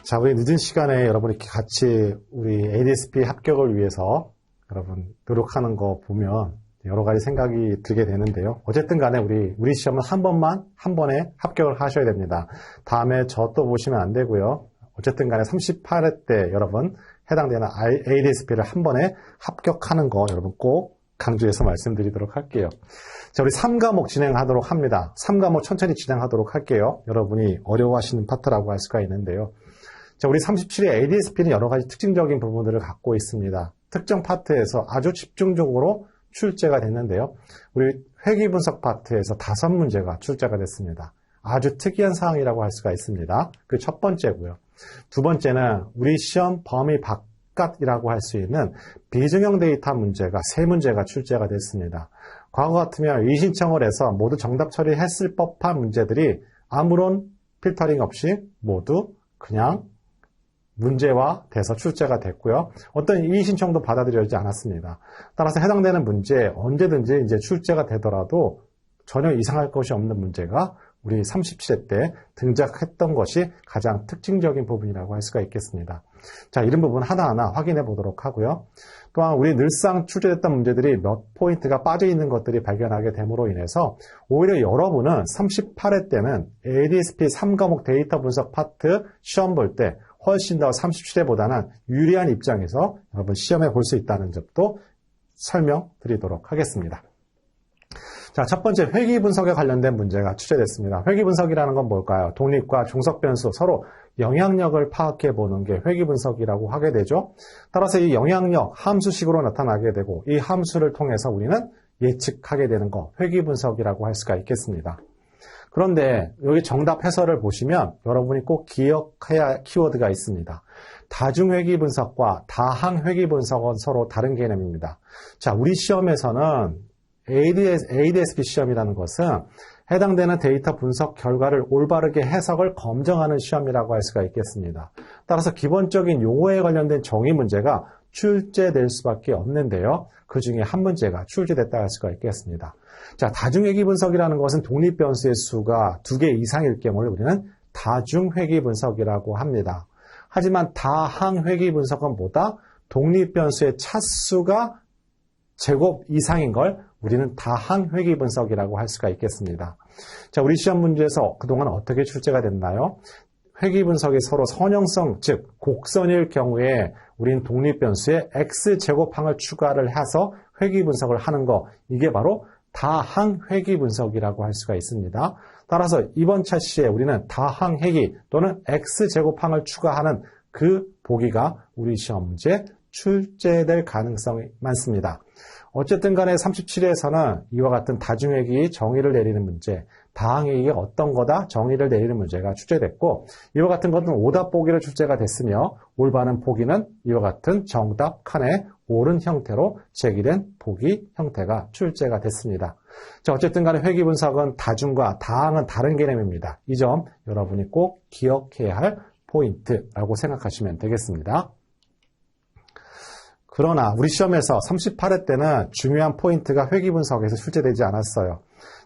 자, 우리 늦은 시간에 여러분이 같이 우리 ADSP 합격을 위해서 여러분 노력하는 거 보면 여러 가지 생각이 들게 되는데요. 어쨌든 간에 우리 시험은 한 번에 합격을 하셔야 됩니다. 다음에 저 또 보시면 안 되고요. 어쨌든 간에 38회 때 여러분 해당되는 ADSP를 한 번에 합격하는 거 여러분 꼭 강조해서 말씀드리도록 할게요. 자, 우리 3과목 진행하도록 합니다. 3과목 천천히 진행하도록 할게요. 여러분이 어려워하시는 파트라고 할 수가 있는데요. 자, 우리 37의 ADSP는 여러 가지 특징적인 부분들을 갖고 있습니다. 특정 파트에서 아주 집중적으로 출제가 됐는데요. 우리 회귀분석 파트에서 5문제가 출제가 됐습니다. 아주 특이한 사항이라고 할 수가 있습니다. 그 첫 번째고요. 두 번째는 우리 시험 범위 바깥이라고 할 수 있는 비중형 데이터 문제가 3문제가 출제가 됐습니다. 과거 같으면 의신청을 해서 모두 정답 처리했을 법한 문제들이 아무런 필터링 없이 모두 그냥 문제화돼서 출제가 됐고요. 어떤 이의신청도 받아들여지지 않았습니다. 따라서 해당되는 문제 언제든지 이제 출제가 되더라도 전혀 이상할 것이 없는 문제가 우리 37회 때 등장했던 것이 가장 특징적인 부분이라고 할 수가 있겠습니다. 자, 이런 부분 하나하나 확인해 보도록 하고요. 또한 우리 늘상 출제됐던 문제들이 몇 포인트가 빠져 있는 것들이 발견하게 됨으로 인해서 오히려 여러분은 38회 때는 ADSP 3과목 데이터 분석 파트 시험 볼 때 훨씬 더 37회보다는 유리한 입장에서 여러분 시험에 볼 수 있다는 점도 설명드리도록 하겠습니다. 자, 첫 번째 회귀 분석에 관련된 문제가 출제됐습니다. 회귀 분석이라는 건 뭘까요? 독립과 종속 변수 서로 영향력을 파악해 보는 게 회귀 분석이라고 하게 되죠. 따라서 이 영향력 함수식으로 나타나게 되고 이 함수를 통해서 우리는 예측하게 되는 거 회귀 분석이라고 할 수가 있겠습니다. 그런데 여기 정답 해설을 보시면 여러분이 꼭 기억해야 할 키워드가 있습니다. 다중회귀 분석과 다항회귀 분석은 서로 다른 개념입니다. 자, 우리 시험에서는 ADSP 시험이라는 것은 해당되는 데이터 분석 결과를 올바르게 해석을 검증하는 시험이라고 할 수가 있겠습니다. 따라서 기본적인 용어에 관련된 정의 문제가 출제될 수밖에 없는데요. 그 중에 한 문제가 출제됐다 할 수가 있겠습니다. 자, 다중회귀 분석이라는 것은 독립변수의 수가 2개 이상일 경우를 우리는 다중회귀 분석이라고 합니다. 하지만 다항회귀 분석은 뭐다? 독립변수의 차수가 제곱 이상인 걸 우리는 다항회귀 분석이라고 할 수가 있겠습니다. 자, 우리 시험 문제에서 그동안 어떻게 출제가 됐나요? 회귀 분석이 서로 선형성, 즉 곡선일 경우에 우리는 독립변수에 x제곱항을 추가를 해서 회귀 분석을 하는 거, 이게 바로 다항회귀 분석이라고 할 수가 있습니다. 따라서 이번 차시에 우리는 다항회귀 또는 x제곱항을 추가하는 그 보기가 우리 시험 문제에 출제될 가능성이 많습니다. 어쨌든 간에 37회에서는 이와 같은 다중회귀 정의를 내리는 문제, 다항회귀가 어떤 거다 정의를 내리는 문제가 출제됐고, 이와 같은 것은 오답 보기로 출제가 됐으며 올바른 보기는 이와 같은 정답 칸에 옳은 형태로 제기된 보기 형태가 출제가 됐습니다. 자, 어쨌든 간에 회귀 분석은 다중과 다항은 다른 개념입니다. 이 점 여러분이 꼭 기억해야 할 포인트라고 생각하시면 되겠습니다. 그러나 우리 시험에서 38회 때는 중요한 포인트가 회귀 분석에서 출제되지 않았어요.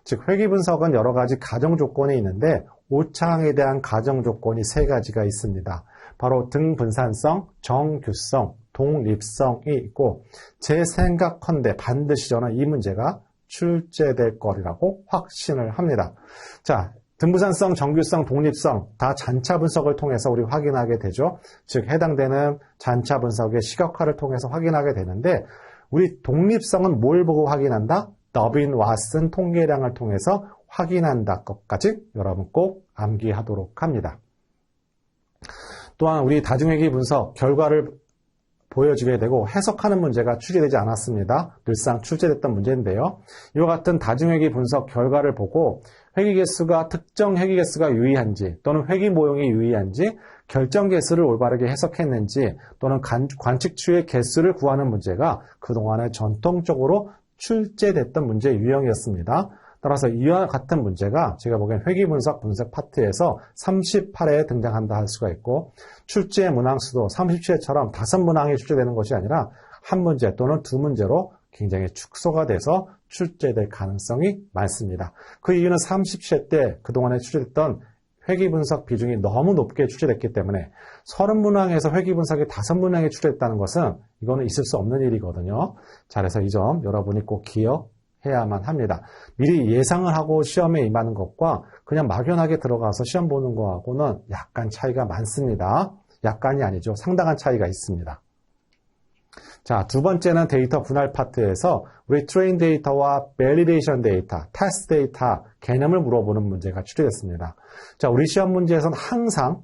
즉 회귀 분석은 여러 가지 가정 조건이 있는데 오차항에 대한 가정 조건이 3가지가 있습니다. 바로 등분산성, 정규성, 독립성이 있고 제 생각컨대 반드시 저는 이 문제가 출제될 거리라고 확신을 합니다. 자, 등분산성, 정규성, 독립성 다 잔차 분석을 통해서 우리 확인하게 되죠. 즉 해당되는 잔차 분석의 시각화를 통해서 확인하게 되는데 우리 독립성은 뭘 보고 확인한다? 더빈, 왓슨 통계량을 통해서 확인한다 것까지 여러분 꼭 암기하도록 합니다. 또한 우리 다중회귀 분석 결과를 보여주게 되고 해석하는 문제가 출제되지 않았습니다. 늘상 출제됐던 문제인데요. 이와 같은 다중회귀 분석 결과를 보고 회귀 개수가 특정 회귀 개수가 유의한지 또는 회귀 모형이 유의한지 결정 개수를 올바르게 해석했는지 또는 관측추의 개수를 구하는 문제가 그동안에 전통적으로 출제됐던 문제 유형이었습니다. 따라서 이와 같은 문제가 제가 보기엔 회귀 분석 파트에서 38회에 등장한다 할 수가 있고 출제 문항수도 37회처럼 5문항이 출제되는 것이 아니라 한 문제 또는 2문제로 굉장히 축소가 돼서 출제될 가능성이 많습니다. 그 이유는 37회 때 그동안에 출제됐던 회귀 분석 비중이 너무 높게 출제됐기 때문에 30문항에서 회귀 분석이 5문항에 출제됐다는 것은 이거는 있을 수 없는 일이거든요. 자, 그래서 이 점 여러분이 꼭 기억해야만 합니다. 미리 예상을 하고 시험에 임하는 것과 그냥 막연하게 들어가서 시험 보는 거하고는 약간 차이가 많습니다. 약간이 아니죠. 상당한 차이가 있습니다. 자, 두 번째는 데이터 분할 파트에서 우리 트레인 데이터와 밸리데이션 데이터, 테스트 데이터 개념을 물어보는 문제가 출제됐습니다. 자, 우리 시험 문제에서는 항상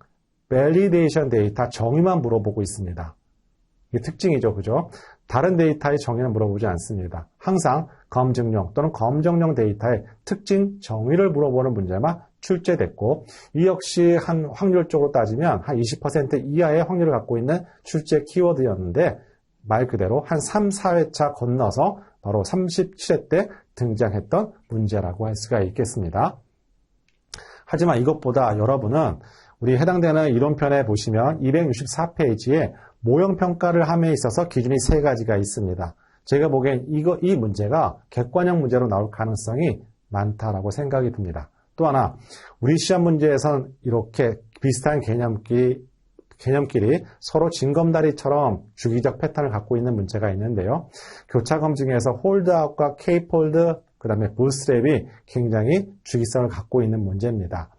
밸리데이션 데이터 정의만 물어보고 있습니다. 이게 특징이죠, 그죠? 다른 데이터의 정의는 물어보지 않습니다. 항상 검증용 또는 검정용 데이터의 특징 정의를 물어보는 문제만 출제됐고, 이 역시 한 확률적으로 따지면 한 20% 이하의 확률을 갖고 있는 출제 키워드였는데, 말 그대로 한 3, 4회차 건너서 바로 37회 때 등장했던 문제라고 할 수가 있겠습니다. 하지만 이것보다 여러분은 우리 해당되는 이론편에 보시면 264페이지에 모형평가를 함에 있어서 기준이 3가지가 있습니다. 제가 보기엔 이 문제가 객관형 문제로 나올 가능성이 많다라고 생각이 듭니다. 또 하나, 우리 시험 문제에서는 이렇게 비슷한 개념끼리 서로 징검다리처럼 주기적 패턴을 갖고 있는 문제가 있는데요. 교차 검증에서 홀드아웃과 케이폴드, 그 다음에 부스트랩이 굉장히 주기성을 갖고 있는 문제입니다.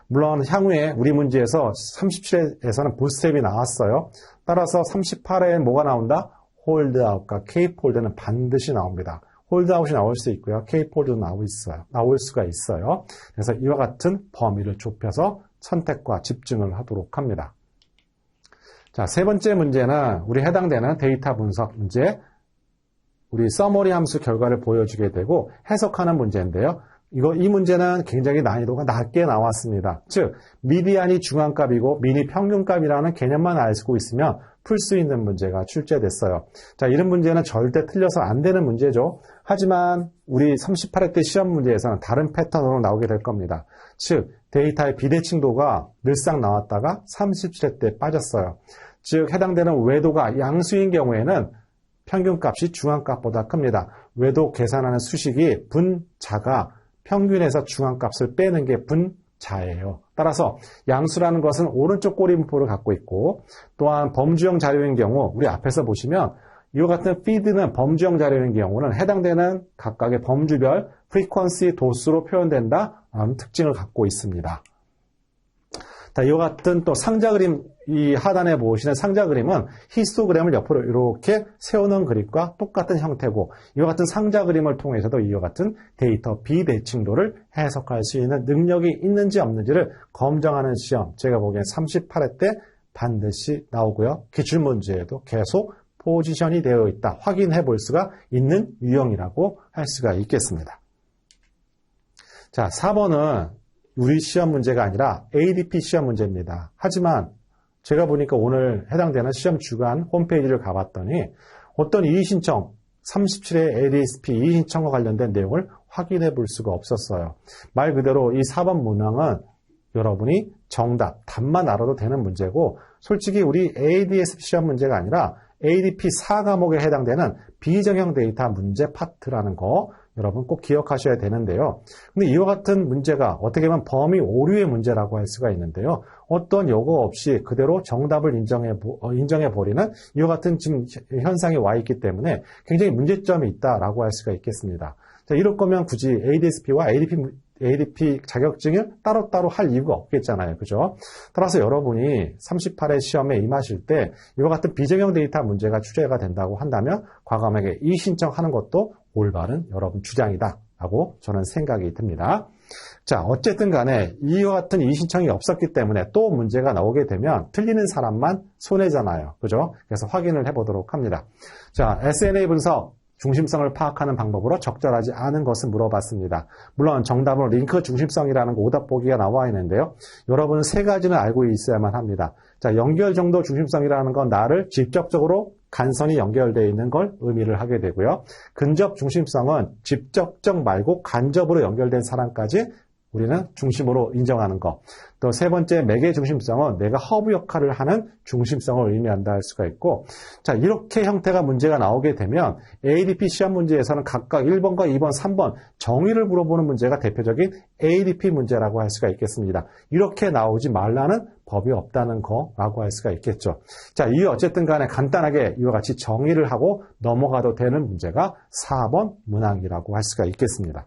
물론 향후에 우리 문제에서 37회에서는 부스트랩이 나왔어요. 따라서 38회에 뭐가 나온다? 홀드아웃과 케이폴드는 반드시 나옵니다. 홀드아웃이 나올 수 있고요. 케이폴드도 나올 수가 있어요. 그래서 이와 같은 범위를 좁혀서 선택과 집중을 하도록 합니다. 자, 세 번째 문제는 우리 해당되는 데이터 분석 문제, 우리 서머리 함수 결과를 보여주게 되고 해석하는 문제인데요. 이 문제는 굉장히 난이도가 낮게 나왔습니다. 즉, 미디안이 중앙값이고 미니 평균값이라는 개념만 알고 있으면 풀 수 있는 문제가 출제됐어요. 자, 이런 문제는 절대 틀려서 안 되는 문제죠. 하지만 우리 38회 때 시험 문제에서는 다른 패턴으로 나오게 될 겁니다. 즉, 데이터의 비대칭도가 늘상 나왔다가 37회 때 빠졌어요. 즉, 해당되는 외도가 양수인 경우에는 평균값이 중앙값보다 큽니다. 외도 계산하는 수식이 분자가 평균에서 중앙값을 빼는 게 분자예요. 따라서 양수라는 것은 오른쪽 꼬리문법을 갖고 있고, 또한 범주형 자료인 경우 우리 앞에서 보시면 이와 같은 피드는 범주형 자료인 경우는 해당되는 각각의 범주별 프리퀀시 도수로 표현된다라는 특징을 갖고 있습니다. 자, 이와 같은 또 상자 그림, 이 하단에 보시는 상자 그림은 히스토그램을 옆으로 이렇게 세우는 그림과 똑같은 형태고, 이와 같은 상자 그림을 통해서도 이와 같은 데이터 비대칭도를 해석할 수 있는 능력이 있는지 없는지를 검증하는 시험, 제가 보기엔 38회 때 반드시 나오고요. 기출문제에도 계속 포지션이 되어 있다, 확인해 볼 수가 있는 유형이라고 할 수가 있겠습니다. 자, 4번은 우리 시험 문제가 아니라 ADP 시험 문제입니다. 하지만 제가 보니까 오늘 해당되는 시험 주간 홈페이지를 가봤더니 어떤 이의신청, 37회 ADSP 이의신청과 관련된 내용을 확인해 볼 수가 없었어요. 말 그대로 이 4번 문항은 여러분이 정답, 답만 알아도 되는 문제고, 솔직히 우리 ADSP 시험 문제가 아니라 ADP 4과목에 해당되는 비정형 데이터 문제 파트라는 거 여러분 꼭 기억하셔야 되는데요. 근데 이와 같은 문제가 어떻게 보면 범위 오류의 문제라고 할 수가 있는데요. 어떤 요구 없이 그대로 정답을 인정해버리는 이와 같은 지금 현상이 와 있기 때문에 굉장히 문제점이 있다라고 할 수가 있겠습니다. 자, 이럴 거면 굳이 ADSP와 ADP 자격증을 따로따로 할 이유가 없겠잖아요. 그죠? 따라서 여러분이 38회 시험에 임하실 때 이와 같은 비정형 데이터 문제가 출제가 된다고 한다면 과감하게 이의신청하는 것도 올바른 여러분 주장이다라고 저는 생각이 듭니다. 자, 어쨌든 간에 이와 같은 이의신청이 없었기 때문에 또 문제가 나오게 되면 틀리는 사람만 손해잖아요. 그죠? 그래서 확인을 해보도록 합니다. 자, SNA 분석. 중심성을 파악하는 방법으로 적절하지 않은 것을 물어봤습니다. 물론 정답은 링크 중심성이라는 오답 보기가 나와 있는데요. 여러분은 3가지는 알고 있어야만 합니다. 자, 연결 정도 중심성이라는 건 나를 직접적으로 간선이 연결되어 있는 걸 의미를 하게 되고요. 근접 중심성은 직접적 말고 간접으로 연결된 사람까지 우리는 중심으로 인정하는 것. 또 세 번째 매개 중심성은 내가 허브 역할을 하는 중심성을 의미한다 할 수가 있고, 자, 이렇게 형태가 문제가 나오게 되면 ADP 시험 문제에서는 각각 1번과 2번, 3번 정의를 물어보는 문제가 대표적인 ADP 문제라고 할 수가 있겠습니다. 이렇게 나오지 말라는 법이 없다는 거라고 할 수가 있겠죠. 자, 이 어쨌든 간에 간단하게 이와 같이 정의를 하고 넘어가도 되는 문제가 4번 문항이라고 할 수가 있겠습니다.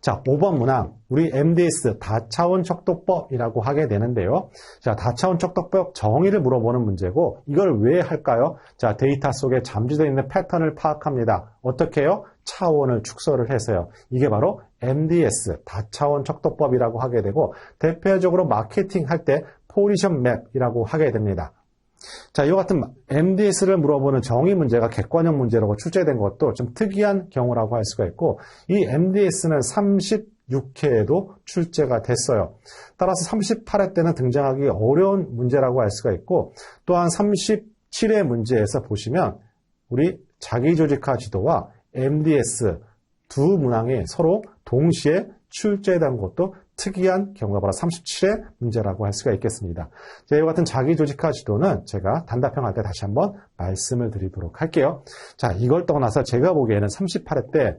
자, 5번 문항, 우리 MDS 다차원 척도법이라고 하게 되는데요. 자, 다차원 척도법 정의를 물어보는 문제고, 이걸 왜 할까요? 자, 데이터 속에 잠재되어 있는 패턴을 파악합니다. 어떻게 해요? 차원을 축소를 해서요. 이게 바로 MDS 다차원 척도법이라고 하게 되고, 대표적으로 마케팅 할 때 포지션 맵이라고 하게 됩니다. 자, 이와 같은 MDS를 물어보는 정의 문제가 객관형 문제라고 출제된 것도 좀 특이한 경우라고 할 수가 있고, 이 MDS는 36회에도 출제가 됐어요. 따라서 38회 때는 등장하기 어려운 문제라고 할 수가 있고, 또한 37회 문제에서 보시면 우리 자기조직화 지도와 MDS 두 문항이 서로 동시에 출제된 것도 특이한 경우가 바로 37회 문제라고 할 수가 있겠습니다. 자, 이와 같은 자기조직화 지도는 제가 단답형 할 때 다시 한번 말씀을 드리도록 할게요. 자, 이걸 떠나서 제가 보기에는 38회 때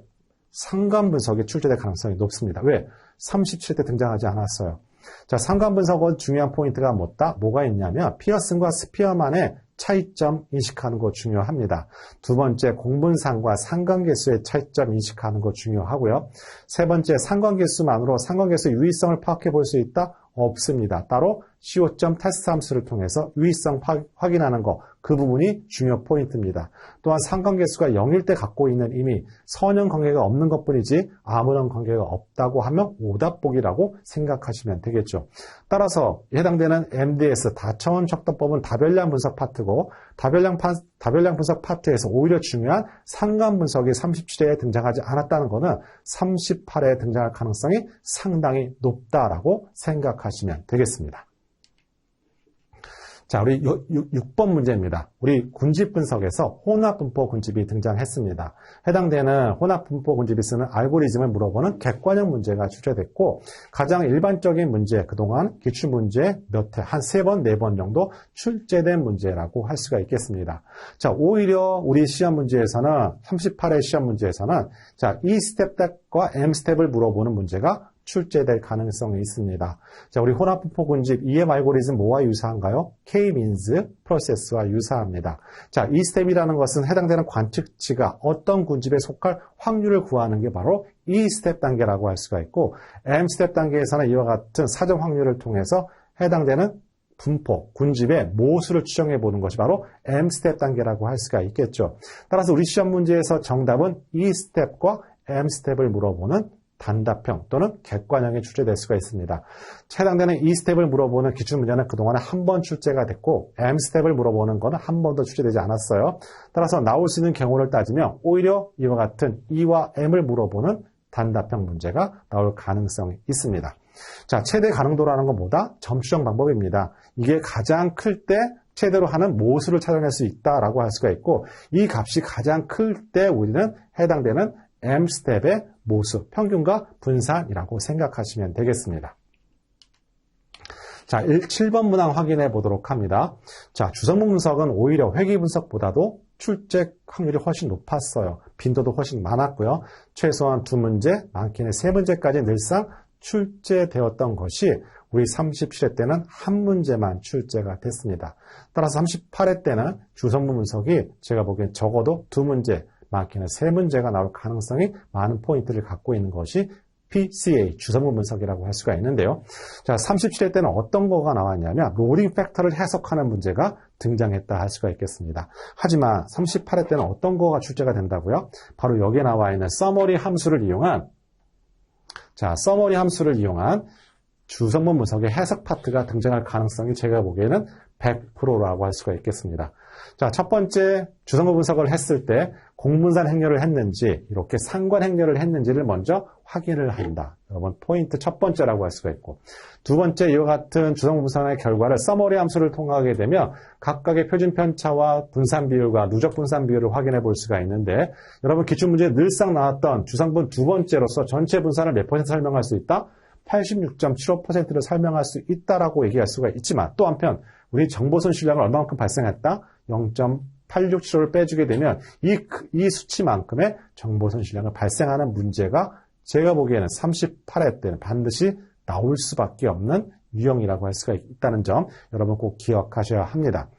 상관 분석이 출제될 가능성이 높습니다. 왜? 37회 때 등장하지 않았어요. 자, 상관 분석은 중요한 포인트가 뭐가 있냐면 피어슨과 스피어만의 차이점 인식하는 거 중요합니다. 두 번째, 공분상과 상관계수의 차이점 인식하는 거 중요하고요. 세 번째, 상관계수만으로 상관계수 유의성을 파악해 볼 수 있다? 없습니다. 따로 CO.점 테스트 함수를 통해서 유의성 확인하는 거, 그 부분이 중요 포인트입니다. 또한 상관계수가 0일 때 갖고 있는 이미 선형 관계가 없는 것뿐이지 아무런 관계가 없다고 하면 오답복이라고 생각하시면 되겠죠. 따라서 해당되는 MDS 다차원 척도법은 다별량 분석 파트고, 다별량 분석 파트에서 오히려 중요한 상관 분석이 37회에 등장하지 않았다는 것은 38회에 등장할 가능성이 상당히 높다라고 생각하시면 되겠습니다. 자, 우리 6번 문제입니다. 우리 군집 분석에서 혼합분포 군집이 등장했습니다. 해당되는 혼합분포 군집이 쓰는 알고리즘을 물어보는 객관형 문제가 출제됐고, 가장 일반적인 문제, 그동안 기출문제 몇 회, 한 3번, 4번 정도 출제된 문제라고 할 수가 있겠습니다. 자, 오히려 우리 시험 문제에서는, 38회 시험 문제에서는, 자, E스텝과 M스텝을 물어보는 문제가 출제될 가능성이 있습니다. 자, 우리 혼합분포 군집 EM 알고리즘 뭐와 유사한가요? K-means 프로세스와 유사합니다. 자, 이 스텝이라는 것은 해당되는 관측치가 어떤 군집에 속할 확률을 구하는 게 바로 이 스텝 단계라고 할 수가 있고, M 스텝 단계에서는 이와 같은 사전 확률을 통해서 해당되는 분포, 군집의 모수를 추정해 보는 것이 바로 M 스텝 단계라고 할 수가 있겠죠. 따라서 우리 시험 문제에서 정답은 이 스텝과 M 스텝을 물어보는 단답형 또는 객관형에 출제될 수가 있습니다. 해당되는 이 스텝을 물어보는 기출문제는 그동안에 한 번 출제가 됐고, M 스텝을 물어보는 것은 한 번도 출제되지 않았어요. 따라서 나올 수 있는 경우를 따지면 오히려 이와 같은 E와 M을 물어보는 단답형 문제가 나올 가능성이 있습니다. 자, 최대 가능도라는 건 뭐다? 점수정 방법입니다. 이게 가장 클 때 최대로 하는 모수를 찾아낼 수 있다라고 할 수가 있고, 이 값이 가장 클 때 우리는 해당되는 M 스텝의 모수, 평균과 분산이라고 생각하시면 되겠습니다. 자, 7번 문항 확인해 보도록 합니다. 자, 주성분 분석은 오히려 회귀 분석보다도 출제 확률이 훨씬 높았어요. 빈도도 훨씬 많았고요. 최소한 2문제, 많게는 3문제까지 늘상 출제되었던 것이 우리 37회 때는 한 문제만 출제가 됐습니다. 따라서 38회 때는 주성분 분석이 제가 보기엔 적어도 2문제, 많게는 3문제가 나올 가능성이 많은 포인트를 갖고 있는 것이 PCA, 주성분 분석이라고 할 수가 있는데요. 자, 37회 때는 어떤 거가 나왔냐면 로딩 팩터를 해석하는 문제가 등장했다 할 수가 있겠습니다. 하지만 38회 때는 어떤 거가 출제가 된다고요? 바로 여기에 나와 있는 서머리 함수를 이용한, 자, 서머리 함수를 이용한 주성분 분석의 해석 파트가 등장할 가능성이 제가 보기에는 100%라고 할 수가 있겠습니다. 자, 첫 번째 주성분 분석을 했을 때 공분산 행렬을 했는지, 이렇게 상관 행렬을 했는지를 먼저 확인을 한다. 여러분 포인트 첫 번째라고 할 수가 있고, 두 번째 이와 같은 주성분 분산의 결과를 서머리 함수를 통하게 되면 각각의 표준 편차와 분산 비율과 누적 분산 비율을 확인해 볼 수가 있는데, 여러분 기출문제에 늘상 나왔던 주성분 두 번째로서 전체 분산을 몇 %, 설명할 수 있다? 86.75%를 설명할 수 있다라고 얘기할 수가 있지만, 또 한편 우리 정보선 실량을 얼마만큼 발생했다? 0.867를 빼주게 되면 이 수치만큼의 정보선 실량을 발생하는 문제가 제가 보기에는 38회 때는 반드시 나올 수밖에 없는 유형이라고 할 수가 있다는 점 여러분 꼭 기억하셔야 합니다.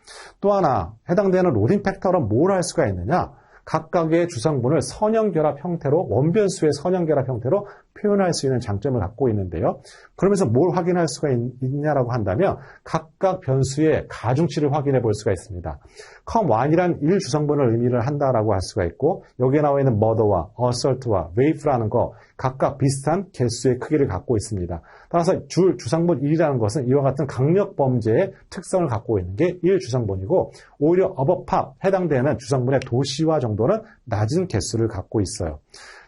또 하나 해당되는 로딩 팩터로 뭘 할 수가 있느냐? 각각의 주성분을 선형결합 형태로, 원변수의 선형결합 형태로 표현할 수 있는 장점을 갖고 있는데요. 그러면서 뭘 확인할 수가 있냐라고 한다면 각각 변수의 가중치를 확인해 볼 수가 있습니다. com1이란 1주성분을 의미를 한다라고 할 수가 있고, 여기에 나와 있는 mother와 assert와 wave라는 거 각각 비슷한 개수의 크기를 갖고 있습니다. 따라서 주성분 1이라는 것은 이와 같은 강력 범죄의 특성을 갖고 있는 게 1주성분이고, 오히려 above 해당되는 주성분의 도시화 정도는 낮은 개수를 갖고 있어요.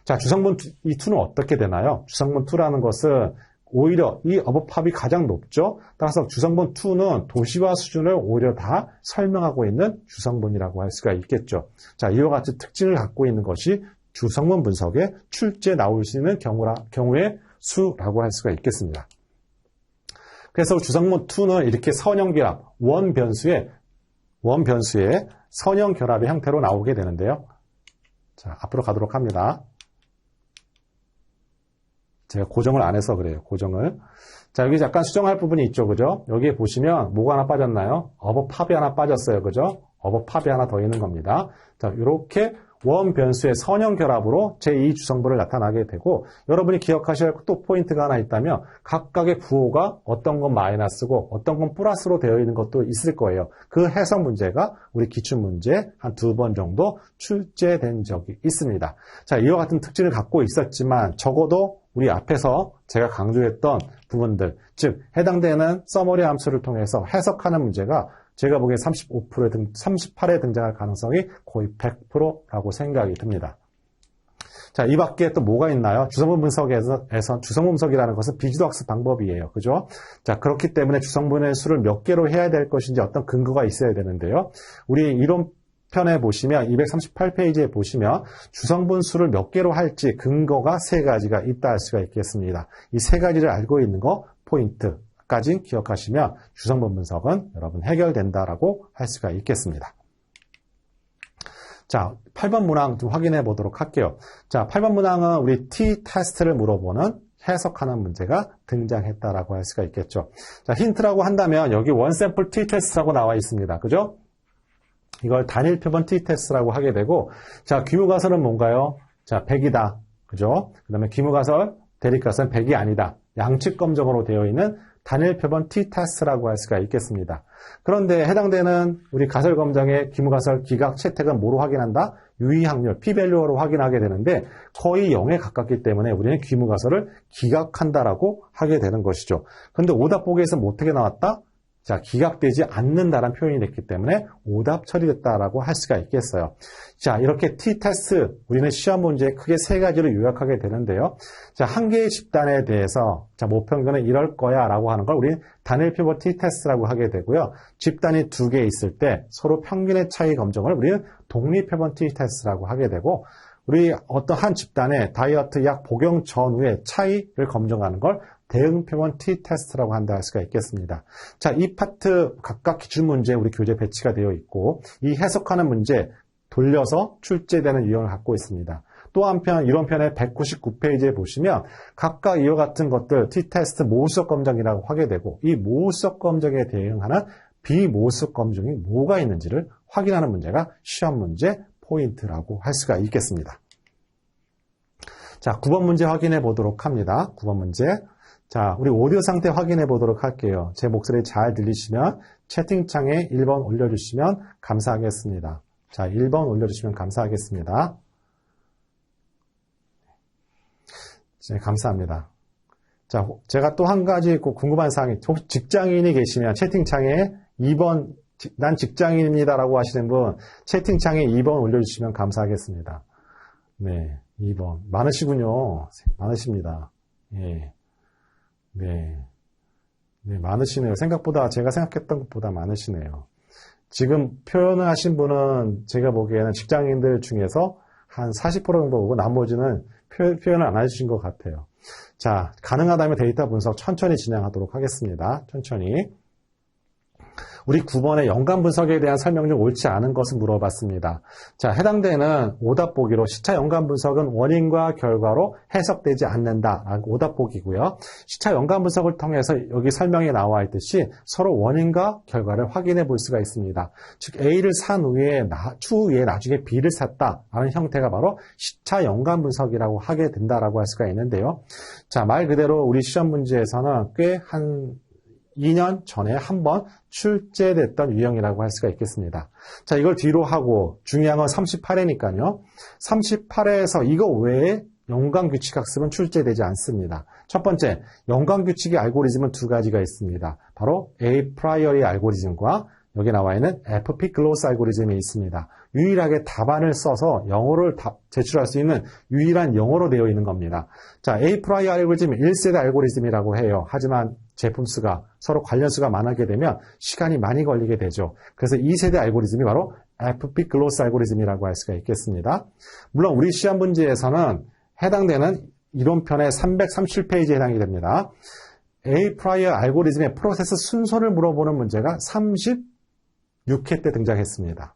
자, 주성분 이 2는 어떻게 되나요? 주성분 2라는 것은 오히려 이 above 가장 높죠. 따라서 주성분 2는 도시화 수준을 오히려 다 설명하고 있는 주성분이라고 할 수가 있겠죠. 자, 이와 같이 특징을 갖고 있는 것이 주성분 분석에 출제에 나올 수 있는 경우의 수라고 할 수가 있겠습니다. 그래서 주성분 2는 이렇게 선형결합, 원변수의 선형결합의 형태로 나오게 되는데요. 자, 앞으로 가도록 합니다. 제가 고정을 안 해서 그래요. 고정을. 자, 여기 약간 수정할 부분이 있죠. 그죠? 여기에 보시면 뭐가 하나 빠졌나요? above 하나 빠졌어요. 그죠? above 하나 더 있는 겁니다. 자, 이렇게 원 변수의 선형 결합으로 제2 주성분을 나타나게 되고, 여러분이 기억하셔야 할 또 포인트가 하나 있다면 각각의 부호가 어떤 건 마이너스고 어떤 건 플러스로 되어 있는 것도 있을 거예요. 그 해석 문제가 우리 기출문제 한 2번 정도 출제된 적이 있습니다. 자, 이와 같은 특징을 갖고 있었지만 적어도 우리 앞에서 제가 강조했던 부분들, 즉 해당되는 서머리 함수를 통해서 해석하는 문제가 제가 보기엔 38에 등장할 가능성이 거의 100%라고 생각이 듭니다. 자, 이 밖에 또 뭐가 있나요? 주성분 분석에서 주성분 분석이라는 것은 비지도 학습 방법이에요. 그죠? 자, 그렇기 때문에 주성분의 수를 몇 개로 해야 될 것인지 어떤 근거가 있어야 되는데요. 우리 이론 편에 보시면 238페이지에 보시면 주성분 수를 몇 개로 할지 근거가 3가지가 있다 할 수가 있겠습니다. 이 3가지를 알고 있는 거 포인트까지 기억하시면 주성분 분석은 여러분 해결된다라고 할 수가 있겠습니다. 자, 8번 문항 좀 확인해 보도록 할게요. 자, 8번 문항은 우리 t-테스트를 물어보는 해석하는 문제가 등장했다라고 할 수가 있겠죠. 자, 힌트라고 한다면 여기 원샘플 t-테스트라고 나와 있습니다. 그죠? 이걸 단일 표본 t-테스트라고 하게 되고, 자, 귀무가설은 뭔가요? 자, 100이다. 그죠? 그 다음에 귀무가설, 대립가설은 100이 아니다. 양측 검정으로 되어 있는 단일 표본 t-테스트라고 할 수가 있겠습니다. 그런데 해당되는 우리 가설 검정의 귀무가설 기각 채택은 뭐로 확인한다? 유의확률, p-밸류로 확인하게 되는데 거의 0에 가깝기 때문에 우리는 귀무가설을 기각한다라고 하게 되는 것이죠. 그런데 오답 보기에서는 어떻게 나왔다? 자, 기각되지 않는다라는 표현이 됐기 때문에 오답 처리됐다라고 할 수가 있겠어요. 자, 이렇게 t-테스트, 우리는 시험 문제에 크게 3가지로 요약하게 되는데요. 자, 한 개의 집단에 대해서, 자, 모평균은 이럴 거야 라고 하는 걸 우리는 단일 표본 t-테스트라고 하게 되고요. 집단이 2개 있을 때 서로 평균의 차이 검정을 우리는 독립 표본 t-테스트라고 하게 되고, 우리 어떤 한 집단의 다이어트 약 복용 전후의 차이를 검증하는 걸 대응 표본 t-테스트라고 한다 할 수가 있겠습니다. 자, 이 파트 각각 기출문제에 우리 교재 배치가 되어 있고, 이 해석하는 문제 돌려서 출제되는 유형을 갖고 있습니다. 또 한편 이론편의 199페이지에 보시면 각각 이와 같은 것들 t-테스트 모수적 검정이라고 하게 되고, 이 모수적 검정에 대응하는 비모수적 검증이 뭐가 있는지를 확인하는 문제가 시험 문제 포인트라고 할 수가 있겠습니다. 자, 9번 문제 확인해 보도록 합니다. 9번 문제. 자, 우리 오디오 상태 확인해 보도록 할게요. 제 목소리 잘 들리시면 채팅창에 1번 올려주시면 감사하겠습니다. 자, 1번 올려주시면 감사하겠습니다. 네, 감사합니다. 자, 제가 또 한 가지 궁금한 사항이, 혹시 직장인이 계시면 채팅창에 2번, 난 직장인입니다라고 하시는 분 채팅창에 2번 올려주시면 감사하겠습니다. 네, 2번. 많으시군요. 많으십니다. 예. 네. 네, 많으시네요. 생각보다, 제가 생각했던 것보다 많으시네요. 지금 표현을 하신 분은 제가 보기에는 직장인들 중에서 한 40% 정도 오고 나머지는 표현을 안 해주신 것 같아요. 자, 가능하다면 데이터 분석 천천히 진행하도록 하겠습니다. 천천히. 우리 9번의 연관 분석에 대한 설명 중 옳지 않은 것을 물어봤습니다. 자, 해당되는 오답 보기로 시차 연관 분석은 원인과 결과로 해석되지 않는다. 오답 보기고요. 시차 연관 분석을 통해서 여기 설명에 나와 있듯이 서로 원인과 결과를 확인해 볼 수가 있습니다. 즉 A를 산 후에 추후에 나중에 B를 샀다라는 형태가 바로 시차 연관 분석이라고 하게 된다라고 할 수가 있는데요. 자, 말 그대로 우리 시험 문제에서는 꽤 한 2년 전에 한번 출제됐던 유형이라고 할 수가 있겠습니다. 자, 이걸 뒤로 하고 중요한 건 38회니까요. 38회에서 이거 외에 연관규칙 학습은 출제되지 않습니다. 첫 번째, 연관규칙의 알고리즘은 두 가지가 있습니다. 바로 A 프라이어리 알고리즘과 여기 나와 있는 FP 글로스 알고리즘이 있습니다. 유일하게 답안을 써서 영어를 제출할 수 있는 유일한 영어로 되어 있는 겁니다. 자, A 프라이어 알고리즘은 1세대 알고리즘이라고 해요. 하지만 제품 수가 서로 관련 수가 많게 되면 시간이 많이 걸리게 되죠. 그래서 2세대 알고리즘이 바로 FP 글로스 알고리즘이라고 할 수가 있겠습니다. 물론 우리 시험 문제에서는 해당되는 이론편의 337페이지에 해당이 됩니다. A 프라이어 알고리즘의 프로세스 순서를 물어보는 문제가 36회 때 등장했습니다.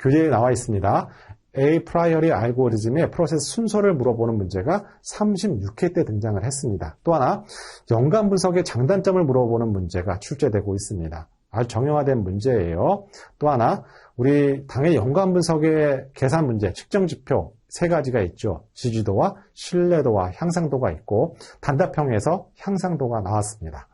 교재에 나와 있습니다. A 프라이어리 알고리즘의 프로세스 순서를 물어보는 문제가 36회 때 등장을 했습니다. 또 하나, 연관 분석의 장단점을 물어보는 문제가 출제되고 있습니다. 아주 정형화된 문제예요. 또 하나, 우리 당의 연관 분석의 계산 문제, 측정 지표 세 가지가 있죠. 지지도와 신뢰도와 향상도가 있고 단답형에서 향상도가 나왔습니다.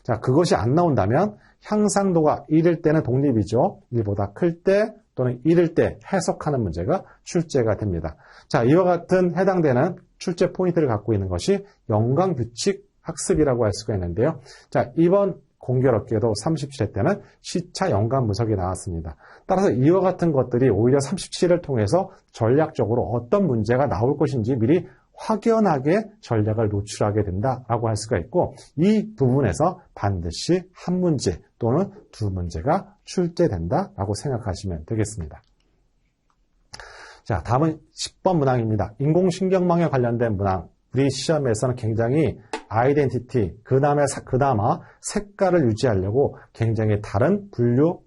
자, 그것이 안 나온다면 향상도가 1일 때는 독립이죠. 1보다 클 때 또는 1일 때 해석하는 문제가 출제가 됩니다. 자, 이와 같은 해당되는 출제 포인트를 갖고 있는 것이 연관규칙 학습이라고 할 수가 있는데요. 자, 이번 공교롭게도 37회 때는 시차 연관 분석이 나왔습니다. 따라서 이와 같은 것들이 오히려 37을 통해서 전략적으로 어떤 문제가 나올 것인지 미리 확연하게 전략을 노출하게 된다라고 할 수가 있고 이 부분에서 반드시 한 문제 또는 두 문제가 출제된다라고 생각하시면 되겠습니다. 자, 다음은 10번 문항입니다. 인공신경망에 관련된 문항. 우리 시험에서는 굉장히 아이덴티티, 그나마 색깔을 유지하려고 굉장히 다른 분류,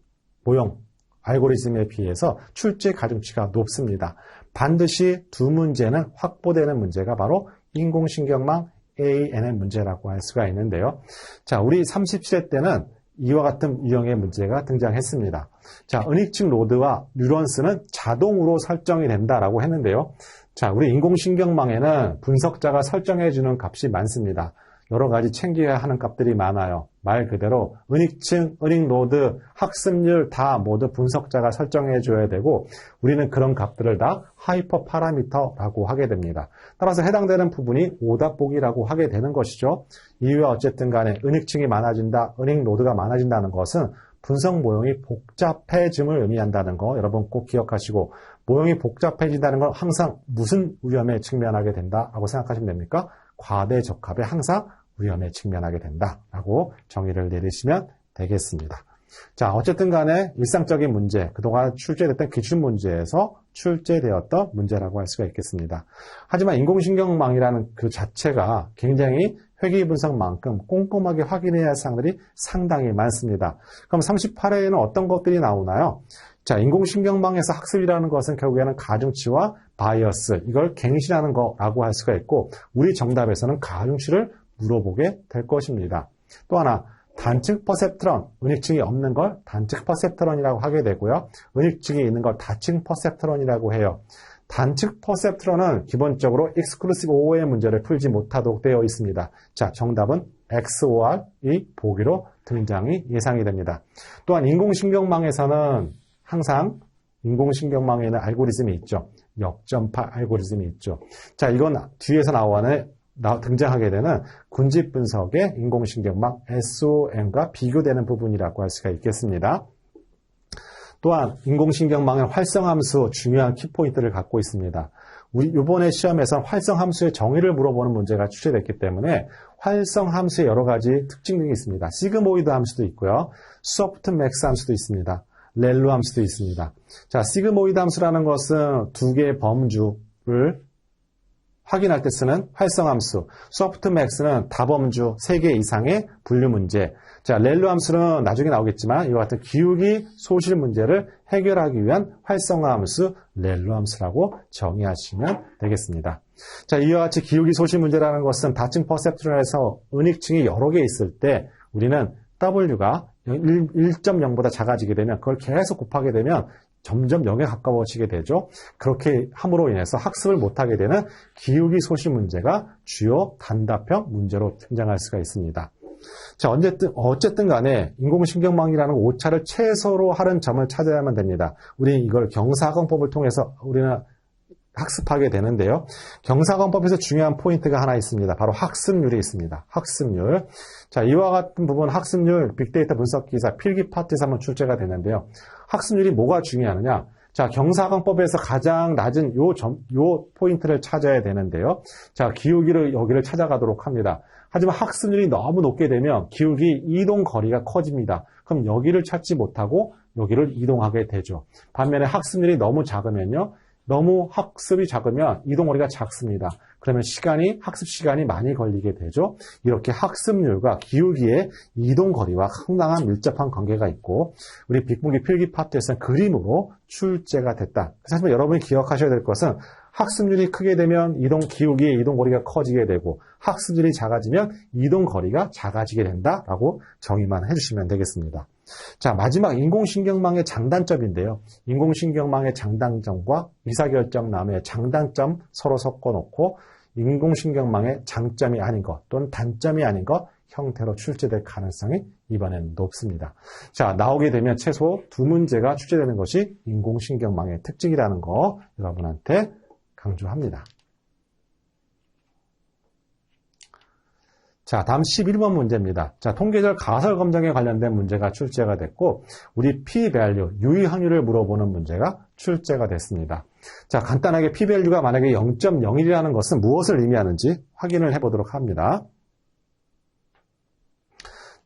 모형, 알고리즘에 비해서 출제 가중치가 높습니다. 반드시 두 문제는 확보되는 문제가 바로 인공신경망 AN의 문제라고 할 수가 있는데요. 자, 우리 37회 때는 이와 같은 유형의 문제가 등장했습니다. 자, 은익층 로드와 뉴런스는 자동으로 설정이 된다라고 했는데요. 자, 우리 인공신경망에는 분석자가 설정해주는 값이 많습니다. 여러 가지 챙겨야 하는 값들이 많아요. 말 그대로 은익층, 은익로드, 학습률 다 모두 분석자가 설정해줘야 되고 우리는 그런 값들을 다 하이퍼 파라미터라고 하게 됩니다. 따라서 해당되는 부분이 오답 보기라고 하게 되는 것이죠. 이유와 어쨌든 간에 은익층이 많아진다, 은익로드가 많아진다는 것은 분석 모형이 복잡해짐을 의미한다는 거 여러분 꼭 기억하시고 모형이 복잡해진다는 건 항상 무슨 위험에 직면하게 된다라고 생각하시면 됩니까? 과대 적합에 항상 위험에 직면하게 된다라고 정의를 내리시면 되겠습니다. 자, 어쨌든 간에 일상적인 문제, 그동안 출제됐던 기출 문제에서 출제되었던 문제라고 할 수가 있겠습니다. 하지만 인공신경망이라는 그 자체가 굉장히 회귀 분석만큼 꼼꼼하게 확인해야 할 사항들이 상당히 많습니다. 그럼 38회에는 어떤 것들이 나오나요? 자, 인공신경망에서 학습이라는 것은 결국에는 가중치와 바이어스, 이걸 갱신하는 거라고 할 수가 있고 우리 정답에서는 가중치를 물어보게 될 것입니다. 또 하나, 단층 퍼셉트론, 은익층이 없는 걸 단층 퍼셉트론이라고 하게 되고요. 은익층이 있는 걸 다층 퍼셉트론이라고 해요. 단층 퍼셉트론은 기본적으로 익스클루시브 OO의 문제를 풀지 못하도록 되어 있습니다. 자, 정답은 XOR이 보기로 등장이 예상이 됩니다. 또한 인공신경망에서는 항상 인공신경망에는 알고리즘이 있죠. 역전파 알고리즘이 있죠. 자, 이건 뒤에서 등장하게 되는 군집 분석의 인공신경망 SOM과 비교되는 부분이라고 할 수가 있겠습니다. 또한 인공신경망의 활성함수 중요한 키포인트를 갖고 있습니다. 이번에 시험에서 활성함수의 정의를 물어보는 문제가 출제됐기 때문에 활성함수의 여러 가지 특징이 있습니다. 시그모이드 함수도 있고요. 소프트맥스 함수도 있습니다. 렐루 함수도 있습니다. 자, 시그모이드 함수라는 것은 두 개의 범주를 확인할 때 쓰는 활성함수, 소프트맥스는 다범주 3개 이상의 분류 문제. 자, 렐루 함수는 나중에 나오겠지만 이와 같은 기울기 소실 문제를 해결하기 위한 활성화함수, 렐루 함수라고 정의하시면 되겠습니다. 자, 이와 같이 기울기 소실 문제라는 것은 다층 퍼셉트론에서 은익층이 여러 개 있을 때 우리는 W가 1.0보다 작아지게 되면 그걸 계속 곱하게 되면 점점 0에 가까워지게 되죠. 그렇게 함으로 인해서 학습을 못하게 되는 기울기 소실 문제가 주요 단답형 문제로 등장할 수가 있습니다. 자, 어쨌든 간에 인공신경망이라는 오차를 최소로 하는 점을 찾아야만 됩니다. 우리 이걸 경사건법을 통해서 우리는 학습하게 되는데요. 경사건법에서 중요한 포인트가 하나 있습니다. 바로 학습률이 있습니다. 학습률. 자, 이와 같은 부분 학습률 빅데이터 분석 기사 필기 파트에서 한번 출제가 되는데요. 학습률이 뭐가 중요하느냐? 자, 경사건법에서 가장 낮은 요 포인트를 찾아야 되는데요. 자, 기울기를 여기를 찾아가도록 합니다. 하지만 학습률이 너무 높게 되면 기울기 이동 거리가 커집니다. 그럼 여기를 찾지 못하고 여기를 이동하게 되죠. 반면에 학습률이 너무 작으면요. 너무 학습이 작으면 이동거리가 작습니다. 그러면 학습 시간이 많이 걸리게 되죠. 이렇게 학습률과 기울기의 이동거리와 상당한 밀접한 관계가 있고 우리 빅보기 필기 파트에서는 그림으로 출제가 됐다. 사실 여러분이 기억하셔야 될 것은 학습률이 크게 되면 기울기의 이동거리가 커지게 되고 학습률이 작아지면 이동거리가 작아지게 된다라고 정의만 해주시면 되겠습니다. 자, 마지막 인공신경망의 장단점인데요. 인공신경망의 장단점과 의사결정남의 장단점 서로 섞어놓고 인공신경망의 장점이 아닌 것 또는 단점이 아닌 것 형태로 출제될 가능성이 이번엔 높습니다. 자, 나오게 되면 최소 2문제가 출제되는 것이 인공신경망의 특징이라는 거 여러분한테 강조합니다. 자, 다음 11번 문제입니다. 자, 통계적 가설 검정에 관련된 문제가 출제가 됐고 우리 p-value, 유의 확률을 물어보는 문제가 출제가 됐습니다. 자, 간단하게 p-value가 만약에 0.01이라는 것은 무엇을 의미하는지 확인을 해보도록 합니다.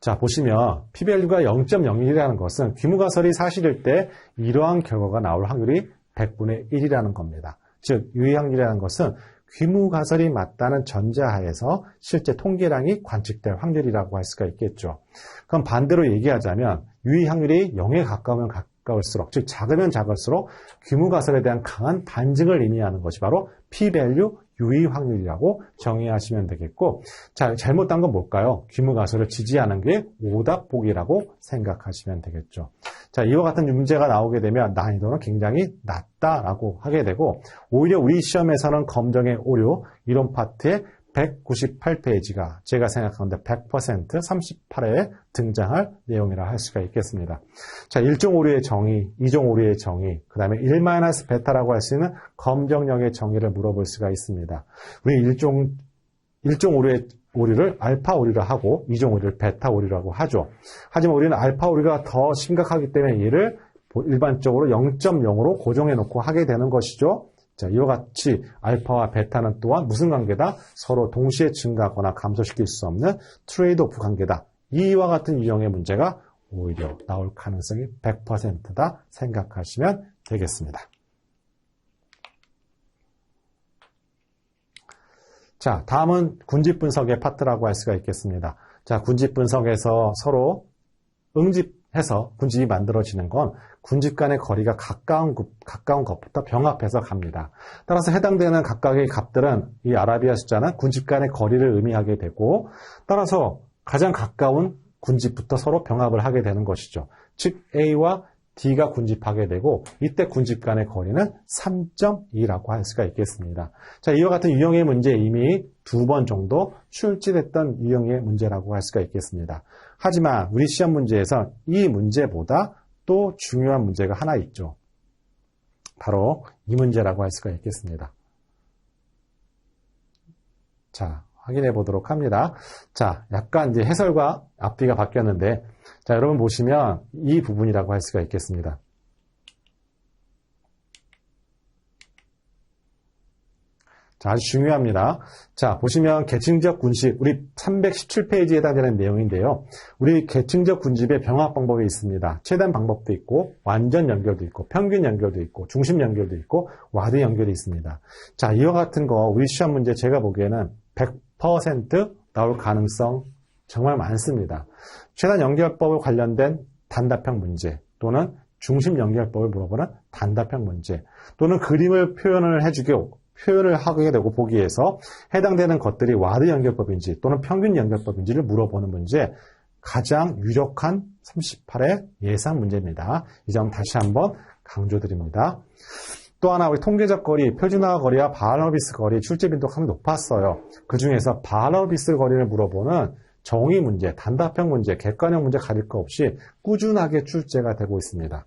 자, 보시면 p-value가 0.01이라는 것은 귀무가설이 사실일 때 이러한 결과가 나올 확률이 100분의 1이라는 겁니다. 즉, 유의 확률이라는 것은 귀무가설이 맞다는 전제하에서 실제 통계량이 관측될 확률이라고 할 수가 있겠죠. 그럼 반대로 얘기하자면 유의 확률이 0에 가까우면 가까울수록, 즉 작으면 작을수록 귀무가설에 대한 강한 반증을 의미하는 것이 바로 p-value 유의 확률이라고 정의하시면 되겠고, 자, 잘못된 건 뭘까요? 귀무가설을 지지하는 게 오답 보기라고 생각하시면 되겠죠. 자, 이와 같은 문제가 나오게 되면 난이도는 굉장히 낮다라고 하게 되고 오히려 우리 시험에서는 검정의 오류 이론 파트의 198페이지가 제가 생각하는데 100% 38회에 등장할 내용이라 할 수가 있겠습니다. 자, 1종 오류의 정의, 2종 오류의 정의, 그 다음에 1-베타라고 할 수 있는 검정력의 정의를 물어볼 수가 있습니다. 우리 1종 오류를 알파 오류라 하고 2종 오류를 베타 오류라고 하죠. 하지만 우리는 알파 오류가 더 심각하기 때문에 얘를 일반적으로 0.0으로 고정해 놓고 하게 되는 것이죠. 자, 이와 같이 알파와 베타는 또한 무슨 관계다? 서로 동시에 증가하거나 감소시킬 수 없는 트레이드 오프 관계다. 이와 같은 유형의 문제가 오히려 나올 가능성이 100%다 생각하시면 되겠습니다. 자, 다음은 군집 분석의 파트라고 할 수가 있겠습니다. 자, 군집 분석에서 서로 응집해서 군집이 만들어지는 건 군집 간의 거리가 가까운 것부터 병합해서 갑니다. 따라서 해당되는 각각의 값들은 이 아라비아 숫자는 군집 간의 거리를 의미하게 되고 따라서 가장 가까운 군집부터 서로 병합을 하게 되는 것이죠. 즉 A와 D가 군집하게 되고 이때 군집 간의 거리는 3.2라고 할 수가 있겠습니다. 자, 이와 같은 유형의 문제 이미 2번 정도 출제됐던 유형의 문제라고 할 수가 있겠습니다. 하지만 우리 시험 문제에서 이 문제보다 또 중요한 문제가 하나 있죠. 바로 이 문제라고 할 수가 있겠습니다. 자, 확인해 보도록 합니다. 자, 약간 이제 해설과 앞뒤가 바뀌었는데, 자, 여러분 보시면 이 부분이라고 할 수가 있겠습니다. 자, 아주 중요합니다. 자, 보시면 계층적 군집, 우리 317페이지에 해당되는 내용인데요. 우리 계층적 군집의 병합 방법이 있습니다. 최단 방법도 있고, 완전 연결도 있고, 평균 연결도 있고, 중심 연결도 있고, 와드 연결이 있습니다. 자, 이와 같은 거 우리 시험 문제 제가 보기에는 100% 나올 가능성 정말 많습니다. 최단 연결법을 관련된 단답형 문제 또는 중심 연결법을 물어보는 단답형 문제 또는 그림을 표현을 하게 되고 보기에서 해당되는 것들이 와드 연결법인지 또는 평균 연결법인지를 물어보는 문제 가장 유력한 38의 예상 문제입니다. 이 점 다시 한번 강조드립니다. 또 하나 우리 통계적 거리, 표준화 거리와 바하너비스 거리 출제 빈도가 상당히 높았어요. 그 중에서 바하너비스 거리를 물어보는 정의 문제, 단답형 문제, 객관형 문제 가릴 거 없이 꾸준하게 출제가 되고 있습니다.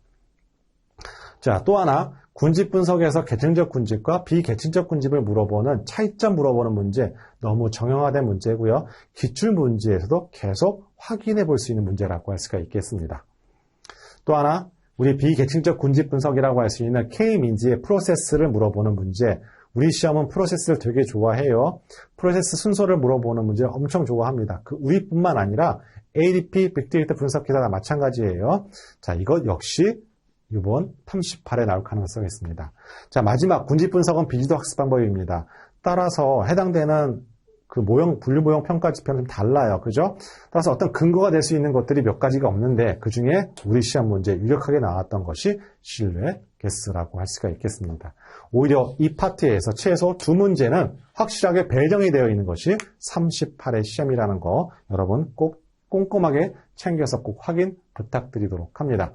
자, 또 하나 군집 분석에서 계층적 군집과 비계층적 군집을 물어보는 차이점 물어보는 문제 너무 정형화된 문제고요. 기출 문제에서도 계속 확인해 볼 수 있는 문제라고 할 수가 있겠습니다. 또 하나 우리 비계층적 군집 분석이라고 할 수 있는 K민지의 프로세스를 물어보는 문제 우리 시험은 프로세스를 되게 좋아해요. 프로세스 순서를 물어보는 문제를 엄청 좋아합니다. 우리뿐만 아니라 ADP, 빅데이터 분석기사나 마찬가지예요. 자, 이것 역시 이번 38에 나올 가능성이 있습니다. 자, 마지막 군집 분석은 비지도 학습 방법입니다. 따라서 해당되는 그 분류 모형 평가 지표는 좀 달라요. 그죠? 따라서 어떤 근거가 될 수 있는 것들이 몇 가지가 없는데 그 중에 우리 시험 문제 유력하게 나왔던 것이 신뢰 개수라고 할 수가 있겠습니다. 오히려 이 파트에서 최소 2문제는 확실하게 배정이 되어 있는 것이 38의 시험이라는 거 여러분 꼭 꼼꼼하게 챙겨서 꼭 확인 부탁드리도록 합니다.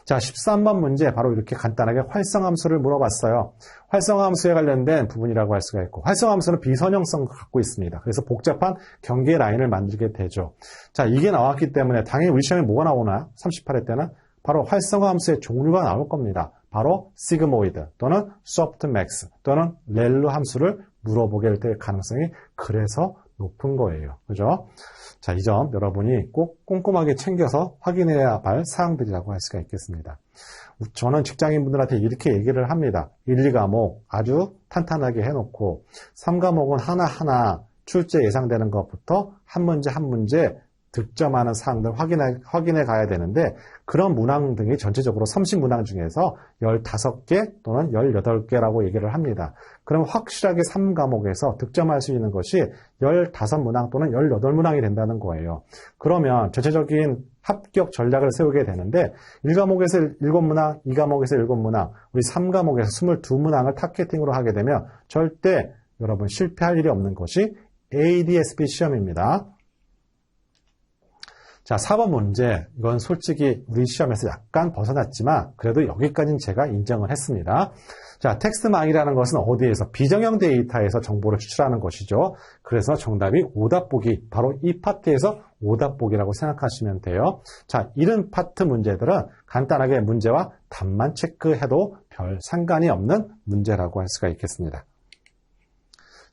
자, 13번 문제 바로 이렇게 간단하게 활성함수를 물어봤어요. 활성함수에 관련된 부분이라고 할 수가 있고 활성함수는 비선형성을 갖고 있습니다. 그래서 복잡한 경계 라인을 만들게 되죠. 자, 이게 나왔기 때문에 당연히 우리 시험에 뭐가 나오나 38회 때는 바로 활성함수의 종류가 나올 겁니다. 바로 시그모이드 또는 소프트맥스 또는 렐루 함수를 물어보게 될 가능성이 그래서 높은 거예요. 그죠? 자, 이 점 여러분이 꼭 꼼꼼하게 챙겨서 확인해야 할 사항들이라고 할 수가 있겠습니다. 저는 직장인분들한테 이렇게 얘기를 합니다. 1, 2과목 아주 탄탄하게 해놓고 3과목은 하나하나 출제 예상되는 것부터 한 문제 한 문제 득점하는 사항들 확인해 가야 되는데 그런 문항 등이 전체적으로 30문항 중에서 15개 또는 18개라고 얘기를 합니다. 그럼 확실하게 3과목에서 득점할 수 있는 것이 15문항 또는 18문항이 된다는 거예요. 그러면 전체적인 합격 전략을 세우게 되는데 1과목에서 7문항, 2과목에서 7문항, 우리 3과목에서 22문항을 타겟팅으로 하게 되면 절대 여러분 실패할 일이 없는 것이 ADSP 시험입니다. 자, 4번 문제. 이건 솔직히 우리 시험에서 약간 벗어났지만 그래도 여기까지는 제가 인정을 했습니다. 자, 텍스트망이라는 것은 어디에서? 비정형 데이터에서 정보를 추출하는 것이죠. 그래서 정답이 오답 보기. 바로 이 파트에서 오답 보기라고 생각하시면 돼요. 자, 이런 파트 문제들은 간단하게 문제와 답만 체크해도 별 상관이 없는 문제라고 할 수가 있겠습니다.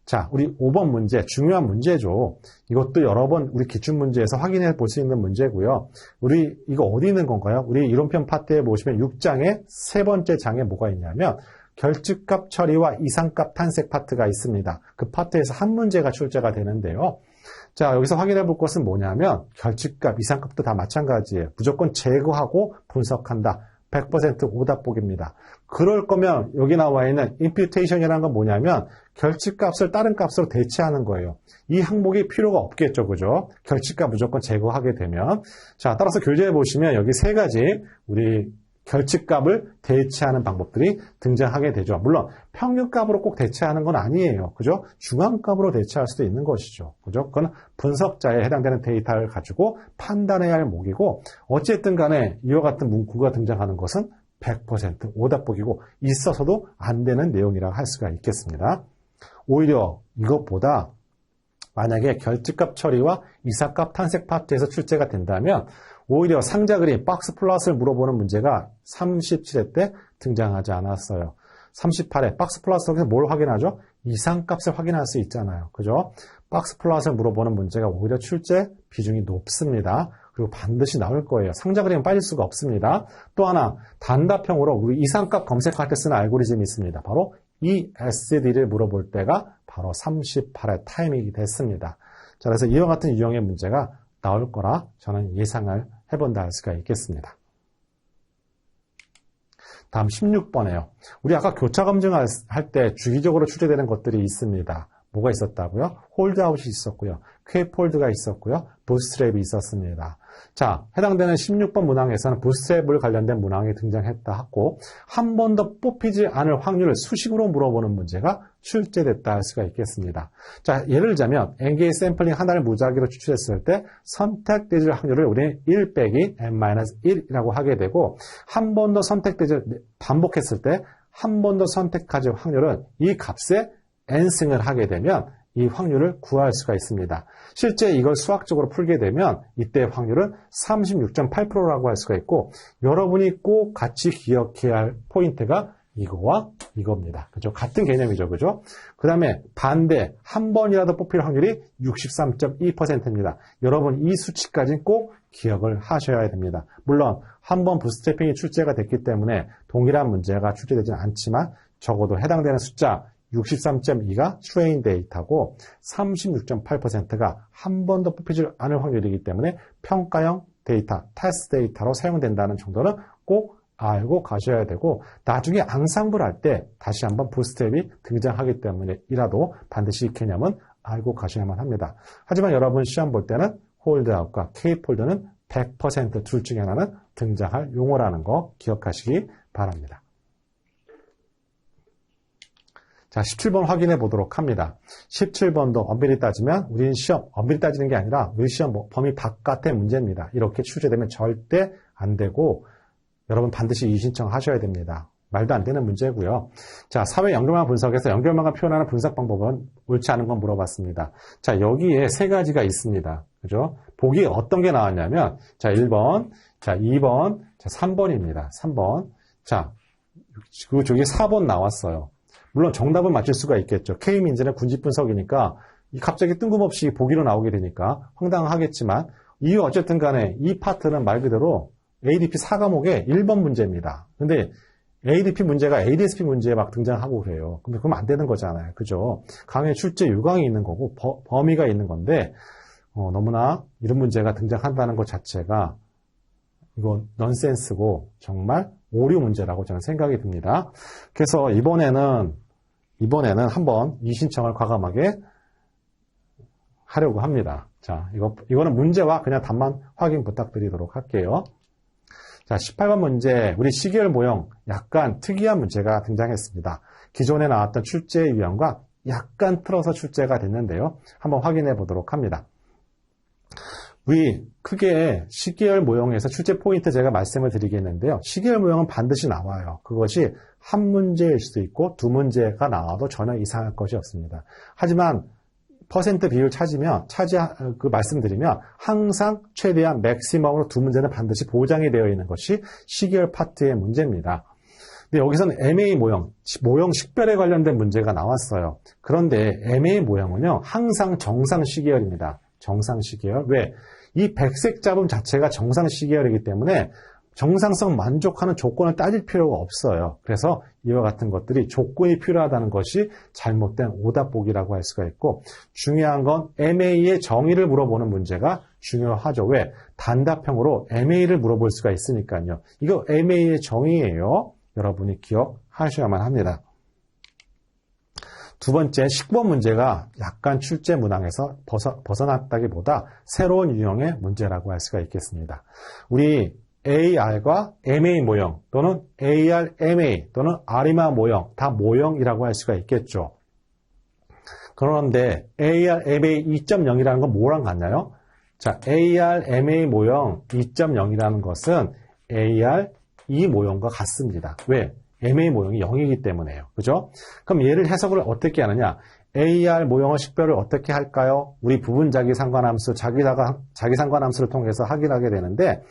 자, 우리 5번 문제, 중요한 문제죠. 이것도 여러 번 우리 기출문제에서 확인해 볼 수 있는 문제고요. 우리 이거 어디 있는 건가요? 우리 이론편 파트에 보시면 6장의 세 번째 장에 뭐가 있냐면 결집값 처리와 이상값 탄색 파트가 있습니다. 그 파트에서 한 문제가 출제가 되는데요. 자, 여기서 확인해 볼 것은 뭐냐면 결집값, 이상값도 다 마찬가지예요. 무조건 제거하고 분석한다. 100% 오답 보기입니다. 그럴 거면 여기 나와 있는 imputation이라는 건 뭐냐면 결집값을 다른 값으로 대체하는 거예요. 이 항목이 필요가 없겠죠. 그죠? 결집값 무조건 제거하게 되면. 자, 따라서 교재에 보시면 여기 세 가지 우리 결집값을 대체하는 방법들이 등장하게 되죠. 물론 평균값으로 꼭 대체하는 건 아니에요. 그죠? 중앙값으로 대체할 수도 있는 것이죠. 그죠? 그건 분석자에 해당되는 데이터를 가지고 판단해야 할 목이고 어쨌든 간에 이와 같은 문구가 등장하는 것은 100% 오답복이고 있어서도 안 되는 내용이라고 할 수가 있겠습니다. 오히려 이것보다 만약에 결집값 처리와 이상값 탄색 파트에서 출제가 된다면 오히려 상자 그림, 박스 플롯을 물어보는 문제가 37회 때 등장하지 않았어요. 38회 박스 플롯에서 뭘 확인하죠? 이상값을 확인할 수 있잖아요. 그죠? 박스 플롯을 물어보는 문제가 오히려 출제 비중이 높습니다. 그리고 반드시 나올 거예요. 상자 그림은 빠질 수가 없습니다. 또 하나 단답형으로 우리 이상값 검색할 때 쓰는 알고리즘이 있습니다. 바로 ESD를 물어볼 때가 바로 38의 타이밍이 됐습니다. 자, 그래서 이와 같은 유형의 문제가 나올 거라 저는 예상을 해본다 할 수가 있겠습니다. 다음 16번이에요. 우리 아까 교차 검증할 때 주기적으로 출제되는 것들이 있습니다. 뭐가 있었다고요? 홀드아웃이 있었고요. 퀘폴드가 있었고요. 부스트랩이 있었습니다. 자, 해당되는 16번 문항에서는 부스트랩을 관련된 문항이 등장했다 하고 한 번 더 뽑히지 않을 확률을 수식으로 물어보는 문제가 출제됐다 할 수가 있겠습니다. 자, 예를 들자면 NK 샘플링 하나를 무작위로 추출했을 때 선택되질 확률을 우리는 1 빼기 n-1이라고 하게 되고 한 번 더 선택되질 반복했을 때 한 번 더 선택하질 확률은 이 값에 n승을 하게 되면 이 확률을 구할 수가 있습니다. 실제 이걸 수학적으로 풀게 되면 이때 확률은 36.8%라고 할 수가 있고 여러분이 꼭 같이 기억해야 할 포인트가 이거와 이겁니다. 그죠? 같은 개념이죠. 그죠? 그 다음에 반대 한 번이라도 뽑힐 확률이 63.2%입니다. 여러분 이 수치까지는 꼭 기억을 하셔야 됩니다. 물론 한 번 부스트래핑이 출제가 됐기 때문에 동일한 문제가 출제되지는 않지만 적어도 해당되는 숫자 63.2가 트레인 데이터고 36.8%가 한 번도 뽑히지 않을 확률이기 때문에 평가형 데이터, 테스트 데이터로 사용된다는 정도는 꼭 알고 가셔야 되고 나중에 앙상블 할 때 다시 한번 부스트랩이 등장하기 때문에이라도 반드시 이 개념은 알고 가셔야만 합니다. 하지만 여러분 시험 볼 때는 홀드아웃과 K폴드는 100% 둘 중에 하나는 등장할 용어라는 거 기억하시기 바랍니다. 자, 17번 확인해 보도록 합니다. 17번도 엄밀히 따지면 우리는 시험, 엄밀히 따지는 게 아니라 우리 시험 범위 바깥의 문제입니다. 이렇게 출제되면 절대 안 되고 여러분 반드시 이의신청하셔야 됩니다. 말도 안 되는 문제고요. 자, 사회 연결망 분석에서 연결망을 표현하는 분석 방법은 옳지 않은 건 물어봤습니다. 자, 여기에 세 가지가 있습니다. 그죠? 보기 어떤 게 나왔냐면 자, 1번, 자, 2번, 자, 3번입니다. 3번. 자, 그리고 저기 4번 나왔어요. 물론 정답은 맞출 수가 있겠죠. K민재는 군집 분석이니까 갑자기 뜬금없이 보기로 나오게 되니까 황당하겠지만 이유 어쨌든 간에 이 파트는 말 그대로 ADP 4과목의 1번 문제입니다. 근데 ADP 문제가 ADSP 문제에 막 등장하고 그래요. 근데 그러면 안 되는 거잖아요. 그죠? 강의 출제 요강이 있는 거고 범위가 있는 건데 너무나 이런 문제가 등장한다는 것 자체가 이거 넌센스고 정말 오류 문제라고 저는 생각이 듭니다. 그래서 이번에는 한번 이 신청을 과감하게 하려고 합니다. 자, 이거는 문제와 그냥 답만 확인 부탁드리도록 할게요. 자, 18번 문제, 우리 시계열 모형 약간 특이한 문제가 등장했습니다. 기존에 나왔던 출제 유형과 약간 틀어서 출제가 됐는데요. 한번 확인해 보도록 합니다. 우리 크게 시계열 모형에서 출제 포인트 제가 말씀을 드리겠는데요. 시계열 모형은 반드시 나와요. 그것이 한 문제일 수도 있고 두 문제가 나와도 전혀 이상할 것이 없습니다. 하지만 퍼센트 비율 말씀드리면 항상 최대한 맥시멈으로 두 문제는 반드시 보장이 되어 있는 것이 시계열 파트의 문제입니다. 근데 여기서는 MA 모형 식별에 관련된 문제가 나왔어요. 그런데 MA 모형은요, 항상 정상 시계열입니다. 정상 시계열. 왜? 이 백색 잡음 자체가 정상 시계열이기 때문에 정상성 만족하는 조건을 따질 필요가 없어요. 그래서 이와 같은 것들이 조건이 필요하다는 것이 잘못된 오답보기라고 할 수가 있고 중요한 건 MA의 정의를 물어보는 문제가 중요하죠. 왜? 단답형으로 MA를 물어볼 수가 있으니까요. 이거 MA의 정의예요. 여러분이 기억하셔야만 합니다. 두 번째, 19번 문제가 약간 출제 문항에서 벗어났다기보다 새로운 유형의 문제라고 할 수가 있겠습니다. 우리 AR과 MA 모형 또는 AR, MA 또는 아리마 모형 다 모형이라고 할 수가 있겠죠. 그런데 AR, MA 2.0이라는 건 뭐랑 같나요? 자, AR, MA 모형 2.0이라는 것은 AR, 이 모형과 같습니다. 왜? MA 모형이 0이기 때문에요. 그죠? 그럼 얘를 해석을 어떻게 하느냐? AR 모형의 식별을 어떻게 할까요? 우리 부분자기 상관함수, 자기 상관함수를 통해서 확인하게 되는데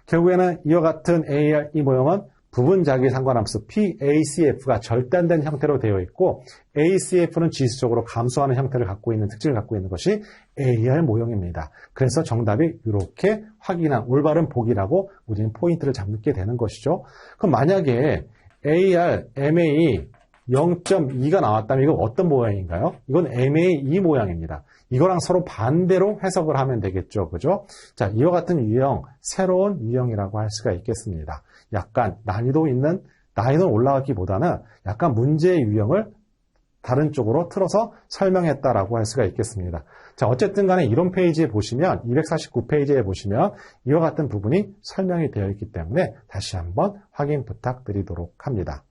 결국에는 이와 같은 AR 이 모형은 부분자기 상관함수 PACF가 절단된 형태로 되어 있고 ACF는 지수적으로 감소하는 형태를 갖고 있는 특징을 갖고 있는 것이 AR 모형입니다. 그래서 정답이 이렇게 확인한 올바른 보기라고 우리는 포인트를 잡게 되는 것이죠. 그럼 만약에 AR, MA 0.2가 나왔다면 이건 어떤 모양인가요? 이건 MA2 모양입니다. 이거랑 서로 반대로 해석을 하면 되겠죠. 그죠? 자, 이와 같은 유형, 새로운 유형이라고 할 수가 있겠습니다. 약간 난이도는 올라가기보다는 약간 문제의 유형을 다른 쪽으로 틀어서 설명했다라고 할 수가 있겠습니다. 자, 어쨌든 간에 이론 페이지에 보시면 249페이지에 보시면 이와 같은 부분이 설명이 되어 있기 때문에 다시 한번 확인 부탁드리도록 합니다.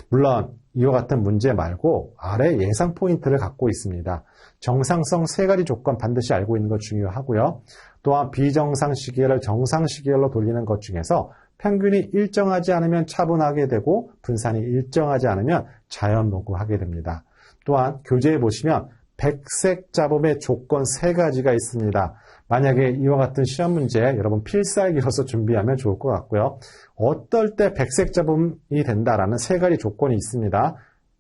물론 이와 같은 문제 말고 아래 예상 포인트를 갖고 있습니다. 정상성 3가지 조건 반드시 알고 있는 것 중요하고요. 또한 비정상 시계를 정상 시계열로 돌리는 것 중에서 평균이 일정하지 않으면 차분하게 되고 분산이 일정하지 않으면 자연 노후하게 됩니다. 또한 교재에 보시면 백색 잡음의 조건 3가지가 있습니다. 만약에 이와 같은 시험 문제 여러분 필살기로서 준비하면 좋을 것 같고요. 어떨 때 백색 잡음이 된다라는 3가지 조건이 있습니다.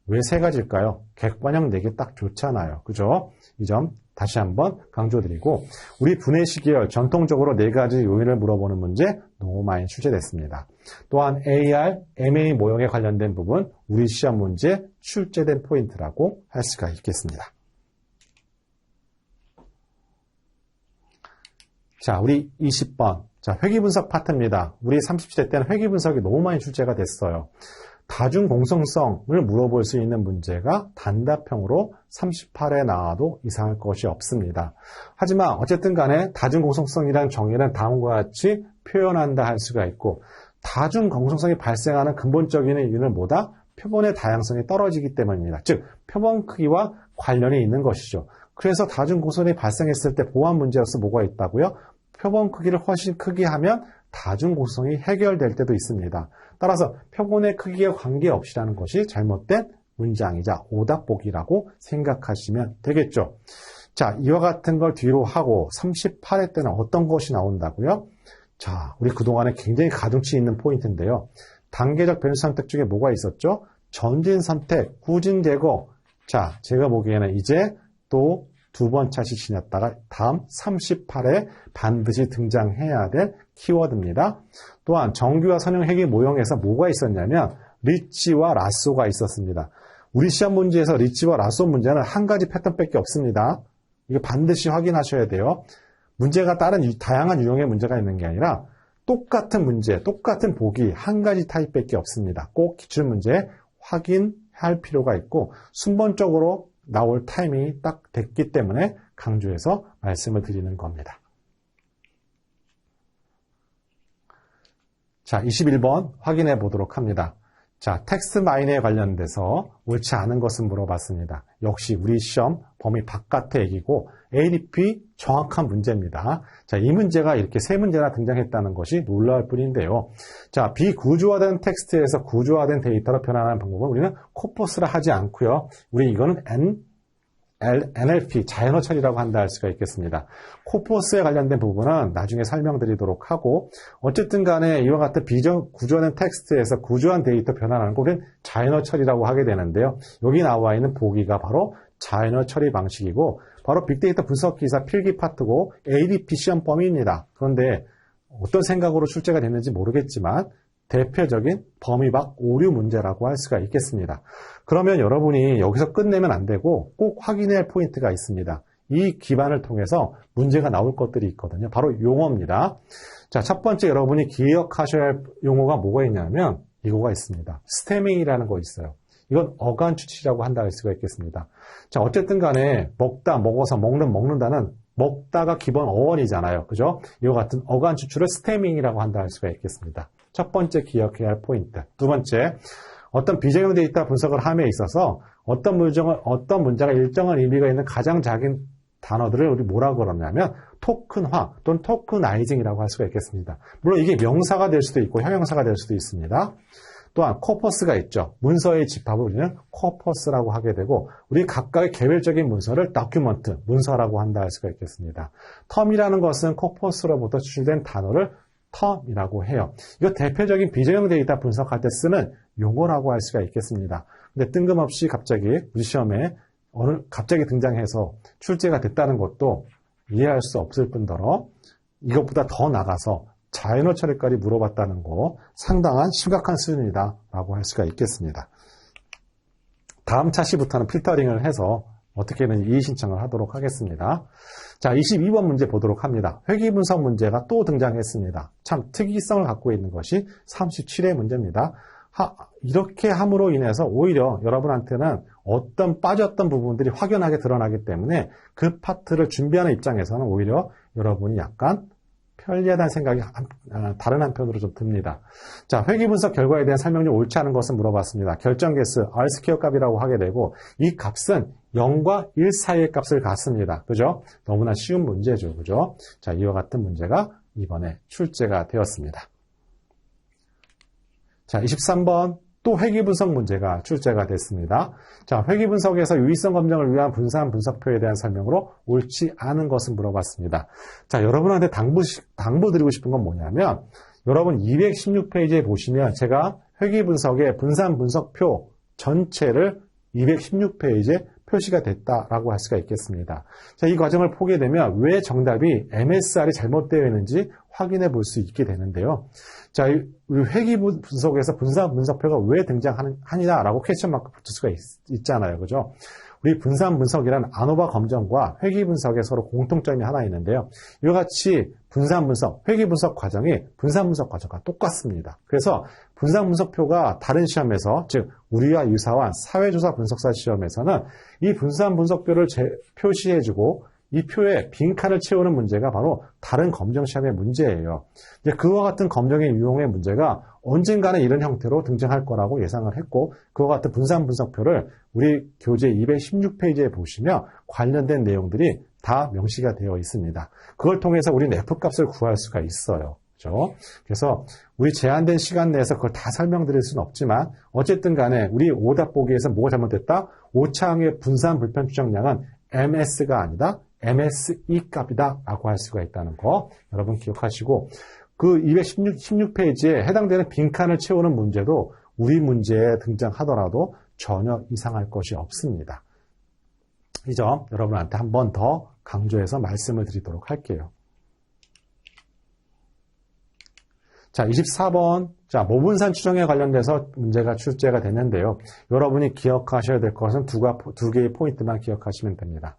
왜 3가지일까요? 객관형 내기 딱 좋잖아요. 그죠? 이 점 다시 한번 강조드리고 우리 분해 시계열 전통적으로 4가지 요인을 물어보는 문제 너무 많이 출제됐습니다. 또한 AR, MA 모형에 관련된 부분 우리 시험 문제 출제된 포인트라고 할 수가 있겠습니다. 자, 우리 20번. 자, 회귀분석 파트입니다. 우리 30시대 때는 회귀분석이 너무 많이 출제가 됐어요. 다중 공성성을 물어볼 수 있는 문제가 단답형으로 38에 나와도 이상할 것이 없습니다. 하지만 어쨌든 간에 다중 공성성이라는 정의는 다음과 같이 표현한다 할 수가 있고 다중 공성성이 발생하는 근본적인 이유는 뭐다? 표본의 다양성이 떨어지기 때문입니다. 즉, 표본 크기와 관련이 있는 것이죠. 그래서 다중 공성성이 발생했을 때 보완 문제로서 뭐가 있다고요? 표본 크기를 훨씬 크게 하면 다중 공성성이 해결될 때도 있습니다. 따라서 표본의 크기와 관계없이라는 것이 잘못된 문장이자 오답보기라고 생각하시면 되겠죠. 자, 이와 같은 걸 뒤로 하고 38회 때는 어떤 것이 나온다고요? 자, 우리 그동안에 굉장히 가중치 있는 포인트인데요. 단계적 변수 선택 중에 뭐가 있었죠? 전진 선택, 후진 제거. 자, 제가 보기에는 이제 또 2번 차시 지났다가 다음 38에 반드시 등장해야 될 키워드입니다. 또한 정규와 선형 회귀 모형에서 뭐가 있었냐면 리치와 라쏘가 있었습니다. 우리 시험 문제에서 리치와 라쏘 문제는 한 가지 패턴밖에 없습니다. 이거 반드시 확인하셔야 돼요. 문제가 다른 다양한 유형의 문제가 있는 게 아니라 똑같은 문제, 똑같은 보기 한 가지 타입밖에 없습니다. 꼭 기출문제 확인할 필요가 있고 순번적으로 나올 타이밍이 딱 됐기 때문에 강조해서 말씀을 드리는 겁니다. 자, 21번 확인해 보도록 합니다. 자, 텍스트 마이너에 관련돼서 옳지 않은 것은 물어봤습니다. 역시 우리 시험 범위 바깥의 얘기고 ADP 정확한 문제입니다. 자, 이 문제가 이렇게 3문제나 등장했다는 것이 놀라울 뿐인데요. 자, 비구조화된 텍스트에서 구조화된 데이터로 변환하는 방법은 우리는 코퍼스를 하지 않고요. 우리 이거는 NLP, 자연어 처리라고 한다 할 수가 있겠습니다. 코퍼스에 관련된 부분은 나중에 설명드리도록 하고 어쨌든 간에 이와 같은 구조화된 텍스트에서 구조한 데이터 변환하는 거 우리는 자연어 처리라고 하게 되는데요. 여기 나와 있는 보기가 바로 자연어 처리 방식이고 바로 빅데이터 분석 기사 필기 파트고 ADP 시험 범위입니다. 그런데 어떤 생각으로 출제가 됐는지 모르겠지만 대표적인 범위 밖 오류 문제라고 할 수가 있겠습니다. 그러면 여러분이 여기서 끝내면 안 되고 꼭 확인해야 할 포인트가 있습니다. 이 기반을 통해서 문제가 나올 것들이 있거든요. 바로 용어입니다. 자, 첫 번째 여러분이 기억하셔야 할 용어가 뭐가 있냐면 이거가 있습니다. 스테밍이라는 거 있어요. 이건 어간 추출이라고 한다 할 수가 있겠습니다. 자, 어쨌든 간에 먹다, 먹어서, 먹는다는 먹다가 기본 어원이잖아요. 그죠? 이와 같은 어간 추출을 스테밍이라고 한다 할 수가 있겠습니다. 첫 번째 기억해야 할 포인트. 두 번째, 어떤 비정형 데이터 분석을 함에 있어서 어떤 문제가 일정한 의미가 있는 가장 작은 단어들을 우리 뭐라고 그러냐면 토큰화 또는 토크나이징이라고 할 수가 있겠습니다. 물론 이게 명사가 될 수도 있고 형용사가 될 수도 있습니다. 또한 코퍼스가 있죠. 문서의 집합을 우리는 코퍼스라고 하게 되고 우리 각각의 개별적인 문서를 다큐먼트, 문서라고 한다 할 수가 있겠습니다. 텀이라는 것은 코퍼스로부터 추출된 단어를 텀이라고 해요. 이거 대표적인 비정형 데이터 분석할 때 쓰는 용어라고 할 수가 있겠습니다. 근데 뜬금없이 갑자기 우리 시험에 갑자기 등장해서 출제가 됐다는 것도 이해할 수 없을 뿐더러 이것보다 더 나가서 자연어 처리까지 물어봤다는 거 상당한 심각한 수준이다 라고 할 수가 있겠습니다. 다음 차시부터는 필터링을 해서 어떻게든 이의 신청을 하도록 하겠습니다. 자, 22번 문제 보도록 합니다. 회귀분석 문제가 또 등장했습니다. 참 특이성을 갖고 있는 것이 37회 문제입니다. 이렇게 함으로 인해서 오히려 여러분한테는 어떤 빠졌던 부분들이 확연하게 드러나기 때문에 그 파트를 준비하는 입장에서는 오히려 여러분이 약간 편리하다는 생각이 다른 한편으로 좀 듭니다. 자, 회귀분석 결과에 대한 설명 중 옳지 않은 것은 물어봤습니다. 결정개수 R스퀘어 값이라고 하게 되고 이 값은 0과 1 사이의 값을 갖습니다. 그죠? 너무나 쉬운 문제죠. 그죠? 자, 이와 같은 문제가 이번에 출제가 되었습니다. 자, 23번 또 회귀분석 문제가 출제가 됐습니다. 자, 회귀분석에서 유의성 검증을 위한 분산 분석표에 대한 설명으로 옳지 않은 것은 물어봤습니다. 자, 여러분한테 당부드리고 싶은 건 뭐냐면 여러분 216페이지에 보시면 제가 회귀분석의 분산 분석표 전체를 216페이지에 표시가 됐다라고 할 수가 있겠습니다. 자, 이 과정을 보게 되면 왜 정답이 MSR이 잘못되어 있는지 확인해 볼 수 있게 되는데요. 자, 우리 회귀 분석에서 분산 분석표가 왜 등장하느냐라고 퀘스천 마크 붙을 수가 있잖아요. 그죠? 우리 분산 분석이란 아노바 검정과 회귀 분석에 서로 공통점이 하나 있는데요. 이와 같이 분산 분석, 회귀 분석 과정이 분산 분석 과정과 똑같습니다. 그래서 분산 분석표가 다른 시험에서, 즉 우리와 유사한 사회조사 분석사 시험에서는 이 분산 분석표를 표시해주고 이 표에 빈칸을 채우는 문제가 바로 다른 검정 시험의 문제예요. 이제 그와 같은 검정의 유형의 문제가 언젠가는 이런 형태로 등장할 거라고 예상을 했고, 그와 같은 분산 분석표를 우리 교재 216페이지에 보시면 관련된 내용들이 다 명시가 되어 있습니다. 그걸 통해서 우리는 F값을 구할 수가 있어요. 그렇죠? 그래서 우리 제한된 시간 내에서 그걸 다 설명드릴 수는 없지만 어쨌든 간에 우리 오답 보기에서 뭐가 잘못됐다? 오차항의 분산 불편 추정량은 MS가 아니다. MSE 값이다 라고 할 수가 있다는 거 여러분 기억하시고, 그 216페이지에 해당되는 빈칸을 채우는 문제도 우리 문제에 등장하더라도 전혀 이상할 것이 없습니다. 이 점 여러분한테 한 번 더 강조해서 말씀을 드리도록 할게요. 자, 24번. 자, 모분산 추정에 관련돼서 문제가 출제가 됐는데요. 여러분이 기억하셔야 될 것은 두 개의 포인트만 기억하시면 됩니다.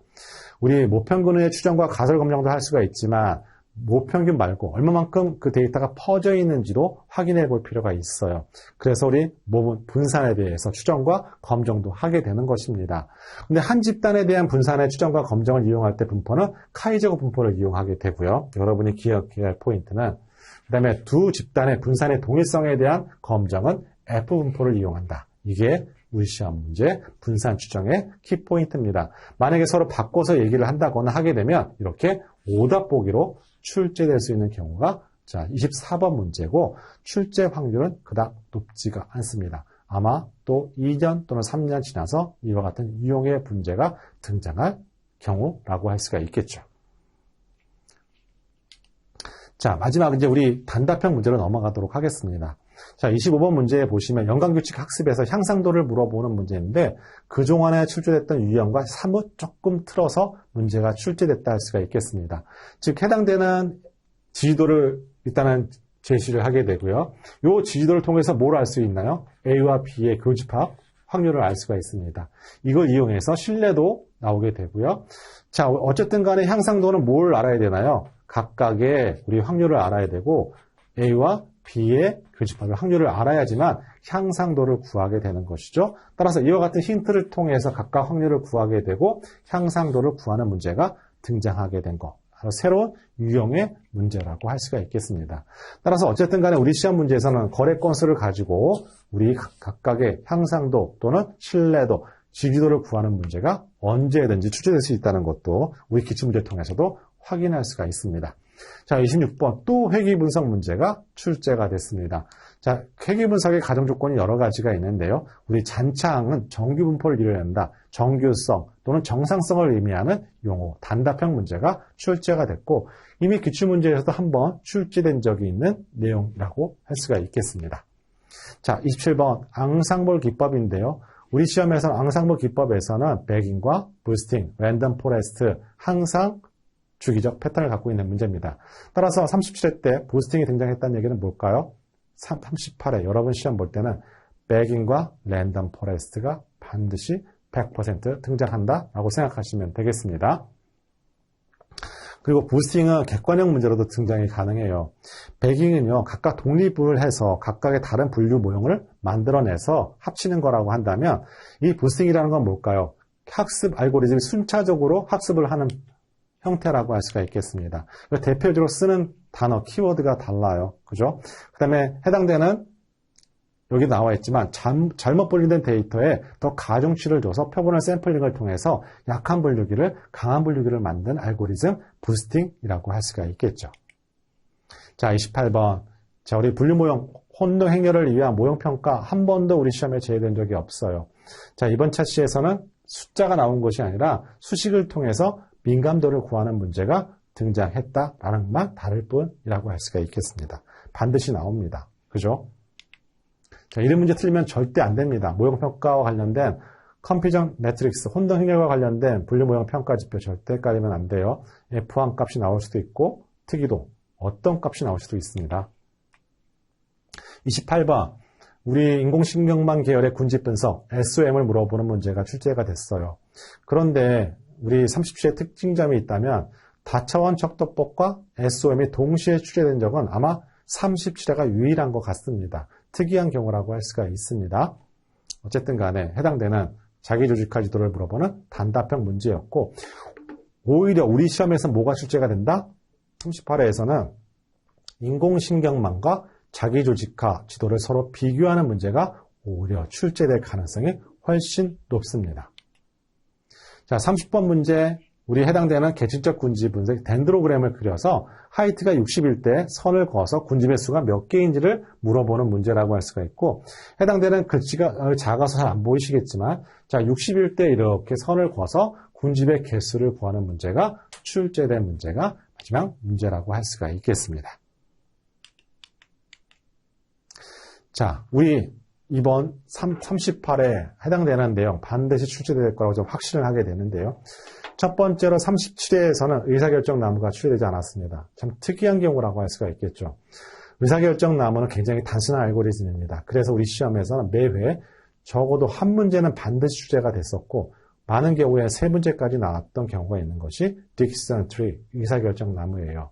우리 모평균의 추정과 가설 검정도 할 수가 있지만 모평균 말고 얼마만큼 그 데이터가 퍼져 있는지도 확인해 볼 필요가 있어요. 그래서 우리 모분 분산에 대해서 추정과 검정도 하게 되는 것입니다. 근데 한 집단에 대한 분산의 추정과 검정을 이용할 때 분포는 카이저거 분포를 이용하게 되고요. 여러분이 기억해야 할 포인트는 그 다음에 두 집단의 분산의 동일성에 대한 검정은 F 분포를 이용한다. 이게 우리 시험 문제 분산 추정의 키포인트입니다. 만약에 서로 바꿔서 얘기를 한다거나 하게 되면 이렇게 오답 보기로 출제될 수 있는 경우가 자 24번 문제고, 출제 확률은 그닥 높지가 않습니다. 아마 또 2년 또는 3년 지나서 이와 같은 유형의 문제가 등장할 경우라고 할 수가 있겠죠. 자, 마지막 이제 우리 단답형 문제로 넘어가도록 하겠습니다. 자, 25번 문제에 보시면 연관규칙 학습에서 향상도를 물어보는 문제인데 그동안에 출제됐던 유형과 사뭇 조금 틀어서 문제가 출제됐다 할 수가 있겠습니다. 즉 해당되는 지지도를 일단은 제시를 하게 되고요. 이 지지도를 통해서 뭘 알 수 있나요? A와 B의 교집합 확률을 알 수가 있습니다. 이걸 이용해서 신뢰도 나오게 되고요. 자, 어쨌든 간에 향상도는 뭘 알아야 되나요? 각각의 우리 확률을 알아야 되고 A와 B의 교집합의 확률을 알아야지만 향상도를 구하게 되는 것이죠. 따라서 이와 같은 힌트를 통해서 각각 확률을 구하게 되고 향상도를 구하는 문제가 등장하게 된 것. 바로 새로운 유형의 문제라고 할 수가 있겠습니다. 따라서 어쨌든 간에 우리 시험 문제에서는 거래 건수를 가지고 우리 각각의 향상도 또는 신뢰도, 지지도를 구하는 문제가 언제든지 출제될 수 있다는 것도 우리 기출문제를 통해서도 확인할 수가 있습니다. 자, 26번 또 회귀분석 문제가 출제가 됐습니다. 자, 회귀분석의 가정조건이 여러 가지가 있는데요. 우리 잔차항은 정규분포를 이루어낸다. 정규성 또는 정상성을 의미하는 용어, 단답형 문제가 출제가 됐고 이미 기출문제에서도 한번 출제된 적이 있는 내용이라고 할 수가 있겠습니다. 자, 27번 앙상블 기법인데요. 우리 시험에서는 앙상블 기법에서는 백인과 부스팅, 랜덤 포레스트 항상 주기적 패턴을 갖고 있는 문제입니다. 따라서 37회 때 부스팅이 등장했다는 얘기는 뭘까요? 38회 여러분 시험 볼 때는 백인과 랜덤 포레스트가 반드시 100% 등장한다라고 생각하시면 되겠습니다. 그리고 부스팅은 객관형 문제로도 등장이 가능해요. 배깅은요, 각각 독립을 해서 각각의 다른 분류 모형을 만들어내서 합치는 거라고 한다면 이 부스팅이라는 건 뭘까요? 학습 알고리즘이 순차적으로 학습을 하는 형태라고 할 수가 있겠습니다. 대표적으로 쓰는 단어, 키워드가 달라요. 그죠? 그 다음에 해당되는 여기 나와 있지만 잘못 분류된 데이터에 더 가중치를 줘서 표본을 샘플링을 통해서 약한 분류기를 강한 분류기를 만든 알고리즘 부스팅이라고 할 수가 있겠죠. 자, 28번. 자, 우리 분류 모형 혼동 행렬을 위한 모형 평가 한 번도 우리 시험에 제외된 적이 없어요. 자, 이번 차시에서는 숫자가 나온 것이 아니라 수식을 통해서 민감도를 구하는 문제가 등장했다라는 것만 다를 뿐이라고 할 수가 있겠습니다. 반드시 나옵니다. 그죠? 자, 이런 문제 틀리면 절대 안 됩니다. 모형 평가와 관련된 컴퓨전 매트릭스, 혼동 행렬과 관련된 분류 모형 평가 지표 절대 헷갈리면 안 돼요. F1 값이 나올 수도 있고 특이도 어떤 값이 나올 수도 있습니다. 28번. 우리 인공신경망 계열의 군집 분석, SOM을 물어보는 문제가 출제가 됐어요. 그런데 우리 30시의 특징점이 있다면 다차원 척도법과 SOM이 동시에 출제된 적은 아마 37회가 유일한 것 같습니다. 특이한 경우라고 할 수가 있습니다. 어쨌든 간에 해당되는 자기조직화 지도를 물어보는 단답형 문제였고 오히려 우리 시험에서 뭐가 출제가 된다? 38회에서는 인공신경망과 자기조직화 지도를 서로 비교하는 문제가 오히려 출제될 가능성이 훨씬 높습니다. 자, 30번 문제. 우리 해당되는 계층적 군집 분석 덴드로그램을 그려서 하이트가 60일 때 선을 그어서 군집의 수가 몇 개인지를 물어보는 문제라고 할 수가 있고 해당되는 글씨가 작아서 잘 안 보이시겠지만 자 60일 때 이렇게 선을 그어서 군집의 개수를 구하는 문제가 출제된 문제가 마지막 문제라고 할 수가 있겠습니다. 자, 우리 이번 38에 해당되는 내용 반드시 출제될 거라고 좀 확신을 하게 되는데요. 첫 번째로 37회에서는 의사결정 나무가 출제되지 않았습니다. 참 특이한 경우라고 할 수가 있겠죠. 의사결정 나무는 굉장히 단순한 알고리즘입니다. 그래서 우리 시험에서는 매회 적어도 한 문제는 반드시 출제가 됐었고 많은 경우에 세 문제까지 나왔던 경우가 있는 것이 딕슨 트리, 의사결정 나무예요.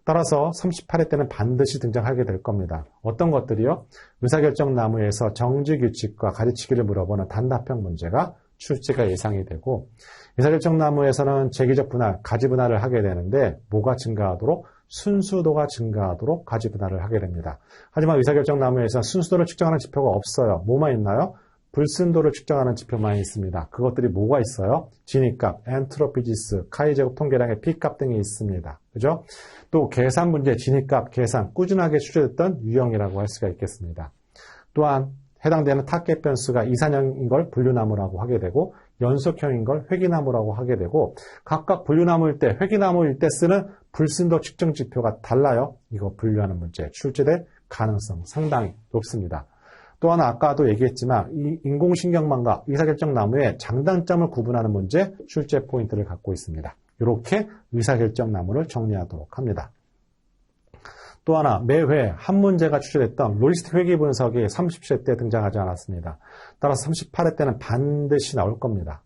따라서 38회 때는 반드시 등장하게 될 겁니다. 어떤 것들이요? 의사결정 나무에서 정지규칙과 가지치기를 물어보는 단답형 문제가 출제가 예상이 되고 의사결정 나무에서는 재기적 분할, 가지 분할을 하게 되는데 뭐가 증가하도록? 순수도가 증가하도록 가지 분할을 하게 됩니다. 하지만 의사결정 나무에서는 순수도를 측정하는 지표가 없어요. 뭐만 있나요? 불순도를 측정하는 지표만 있습니다. 그것들이 뭐가 있어요? 진입값, 엔트로피 지수, 카이제곱 통계량의 P값 등이 있습니다. 그죠? 또 계산 문제, 진입값, 계산 꾸준하게 출제됐던 유형이라고 할 수가 있겠습니다. 또한 해당되는 타겟 변수가 이산형인 걸 분류나무라고 하게 되고 연속형인 걸 회귀나무라고 하게 되고 각각 분류나무일 때, 회귀나무일 때 쓰는 불순도 측정 지표가 달라요. 이거 분류하는 문제 출제될 가능성 상당히 높습니다. 또 하나 아까도 얘기했지만 이 인공신경망과 의사결정 나무의 장단점을 구분하는 문제 출제 포인트를 갖고 있습니다. 이렇게 의사결정 나무를 정리하도록 합니다. 또 하나 매회 한 문제가 출제됐던 로지스틱 회귀 분석이 30회 때 등장하지 않았습니다. 따라서 38회 때는 반드시 나올 겁니다.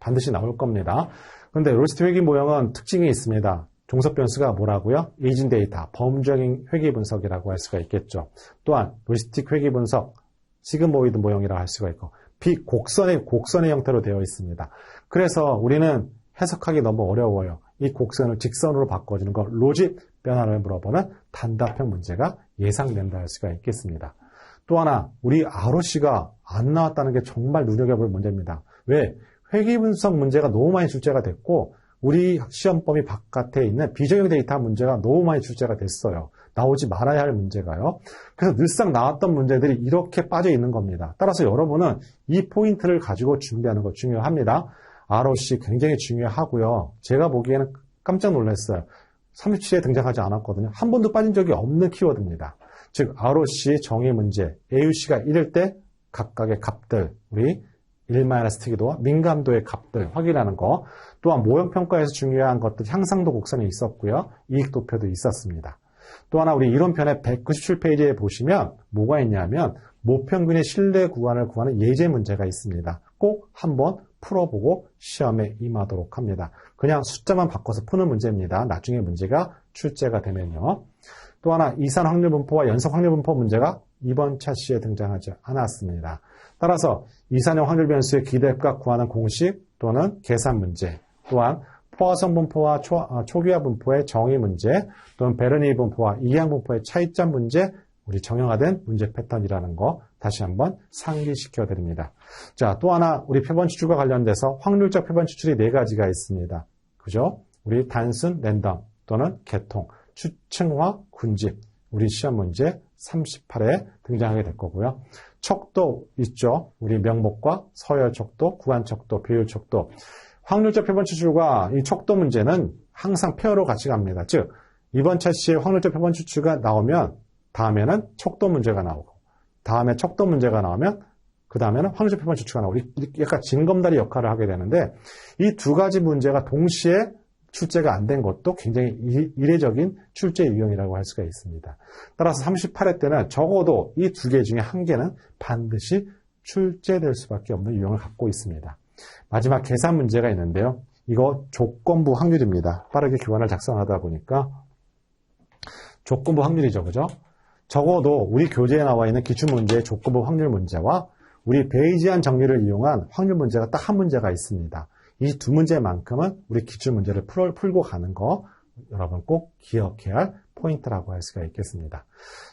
반드시 나올 겁니다. 그런데 로지스틱 회귀 모형은 특징이 있습니다. 종속 변수가 뭐라고요? 에이징 데이터, 범주적인 회귀 분석이라고 할 수가 있겠죠. 또한 로지스틱 회귀 분석, 시그모이드 모형이라고 할 수가 있고 비곡선의 형태로 되어 있습니다. 그래서 우리는 해석하기 너무 어려워요. 이 곡선을 직선으로 바꿔주는 것, 로짓 변화를 물어보는 단답형 문제가 예상된다 할 수가 있겠습니다. 또 하나, 우리 ROC가 안 나왔다는 게 정말 눈여겨볼 문제입니다. 왜? 회귀 분석 문제가 너무 많이 출제가 됐고 우리 시험 범위 바깥에 있는 비정형 데이터 문제가 너무 많이 출제가 됐어요. 나오지 말아야 할 문제가요. 그래서 늘상 나왔던 문제들이 이렇게 빠져 있는 겁니다. 따라서 여러분은 이 포인트를 가지고 준비하는 거 중요합니다. ROC 굉장히 중요하고요. 제가 보기에는 깜짝 놀랐어요. 37에 등장하지 않았거든요. 한 번도 빠진 적이 없는 키워드입니다. 즉 ROC 정의 문제, AUC가 이럴 때 각각의 값들, 우리 1-특이도와 민감도의 값들 확인하는 거, 또한 모형평가에서 중요한 것들 향상도 곡선이 있었고요. 이익도표도 있었습니다. 또 하나 우리 이론편의 197페이지에 보시면 뭐가 있냐면 모평균의 신뢰 구간을 구하는 예제 문제가 있습니다. 꼭 한번 풀어보고 시험에 임하도록 합니다. 그냥 숫자만 바꿔서 푸는 문제입니다. 나중에 문제가 출제가 되면요. 또 하나, 이산 확률 분포와 연속 확률 분포 문제가 이번 차시에 등장하지 않았습니다. 따라서 이산형 확률 변수의 기대값 구하는 공식 또는 계산 문제, 또한 포화성 분포와 초기화 분포의 정의 문제, 또는 베르니 분포와 이항 분포의 차이점 문제, 우리 정형화된 문제 패턴이라는 거 다시 한번 상기시켜 드립니다. 자, 또 하나 우리 표본 추출과 관련돼서 확률적 표본 추출이 4가지가 있습니다. 그죠? 우리 단순 랜덤 또는 개통, 추층화, 군집, 우리 시험 문제 38에 등장하게 될 거고요. 척도 있죠. 우리 명목과 서열 척도, 구간 척도, 배율 척도. 확률적 표본 추출과 이 척도 문제는 항상 페어로 같이 갑니다. 즉, 이번 차시에 확률적 표본 추출가 나오면 다음에는 척도 문제가 나오고, 다음에 척도 문제가 나오면 그 다음에는 확률적 표본 추출가 나오고, 약간 징검다리 역할을 하게 되는데, 이 2가지 문제가 동시에 출제가 안 된 것도 굉장히 이례적인 출제 유형이라고 할 수가 있습니다. 따라서 38회 때는 적어도 이 2개 중에 1개는 반드시 출제될 수밖에 없는 유형을 갖고 있습니다. 마지막 계산 문제가 있는데요. 이거 조건부 확률입니다. 빠르게 교환을 작성하다 보니까 조건부 확률이죠. 그죠? 적어도 우리 교재에 나와 있는 기출문제의 조건부 확률 문제와 우리 베이지안 정리를 이용한 확률 문제가 딱 한 문제가 있습니다. 이 2문제만큼은 우리 기출문제를 풀고 가는 거 여러분 꼭 기억해야 할 포인트라고 할 수가 있겠습니다.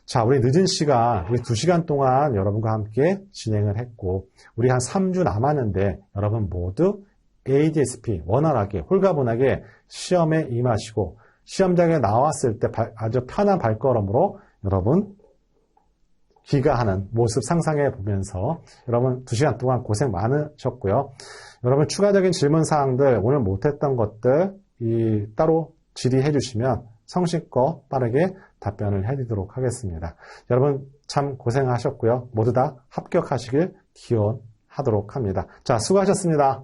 자, 우리 늦은 시간, 우리 2시간 동안 여러분과 함께 진행을 했고, 우리 한 3주 남았는데 여러분 모두 ADSP 원활하게, 홀가분하게 시험에 임하시고, 시험장에 나왔을 때 아주 편한 발걸음으로 여러분 귀가하는 모습 상상해 보면서 여러분 2시간 동안 고생 많으셨고요. 여러분 추가적인 질문사항들, 오늘 못했던 것들 따로 질의해 주시면 성실껏 빠르게 답변을 해드리도록 하겠습니다. 여러분 참 고생하셨고요. 모두 다 합격하시길 기원하도록 합니다. 자, 수고하셨습니다.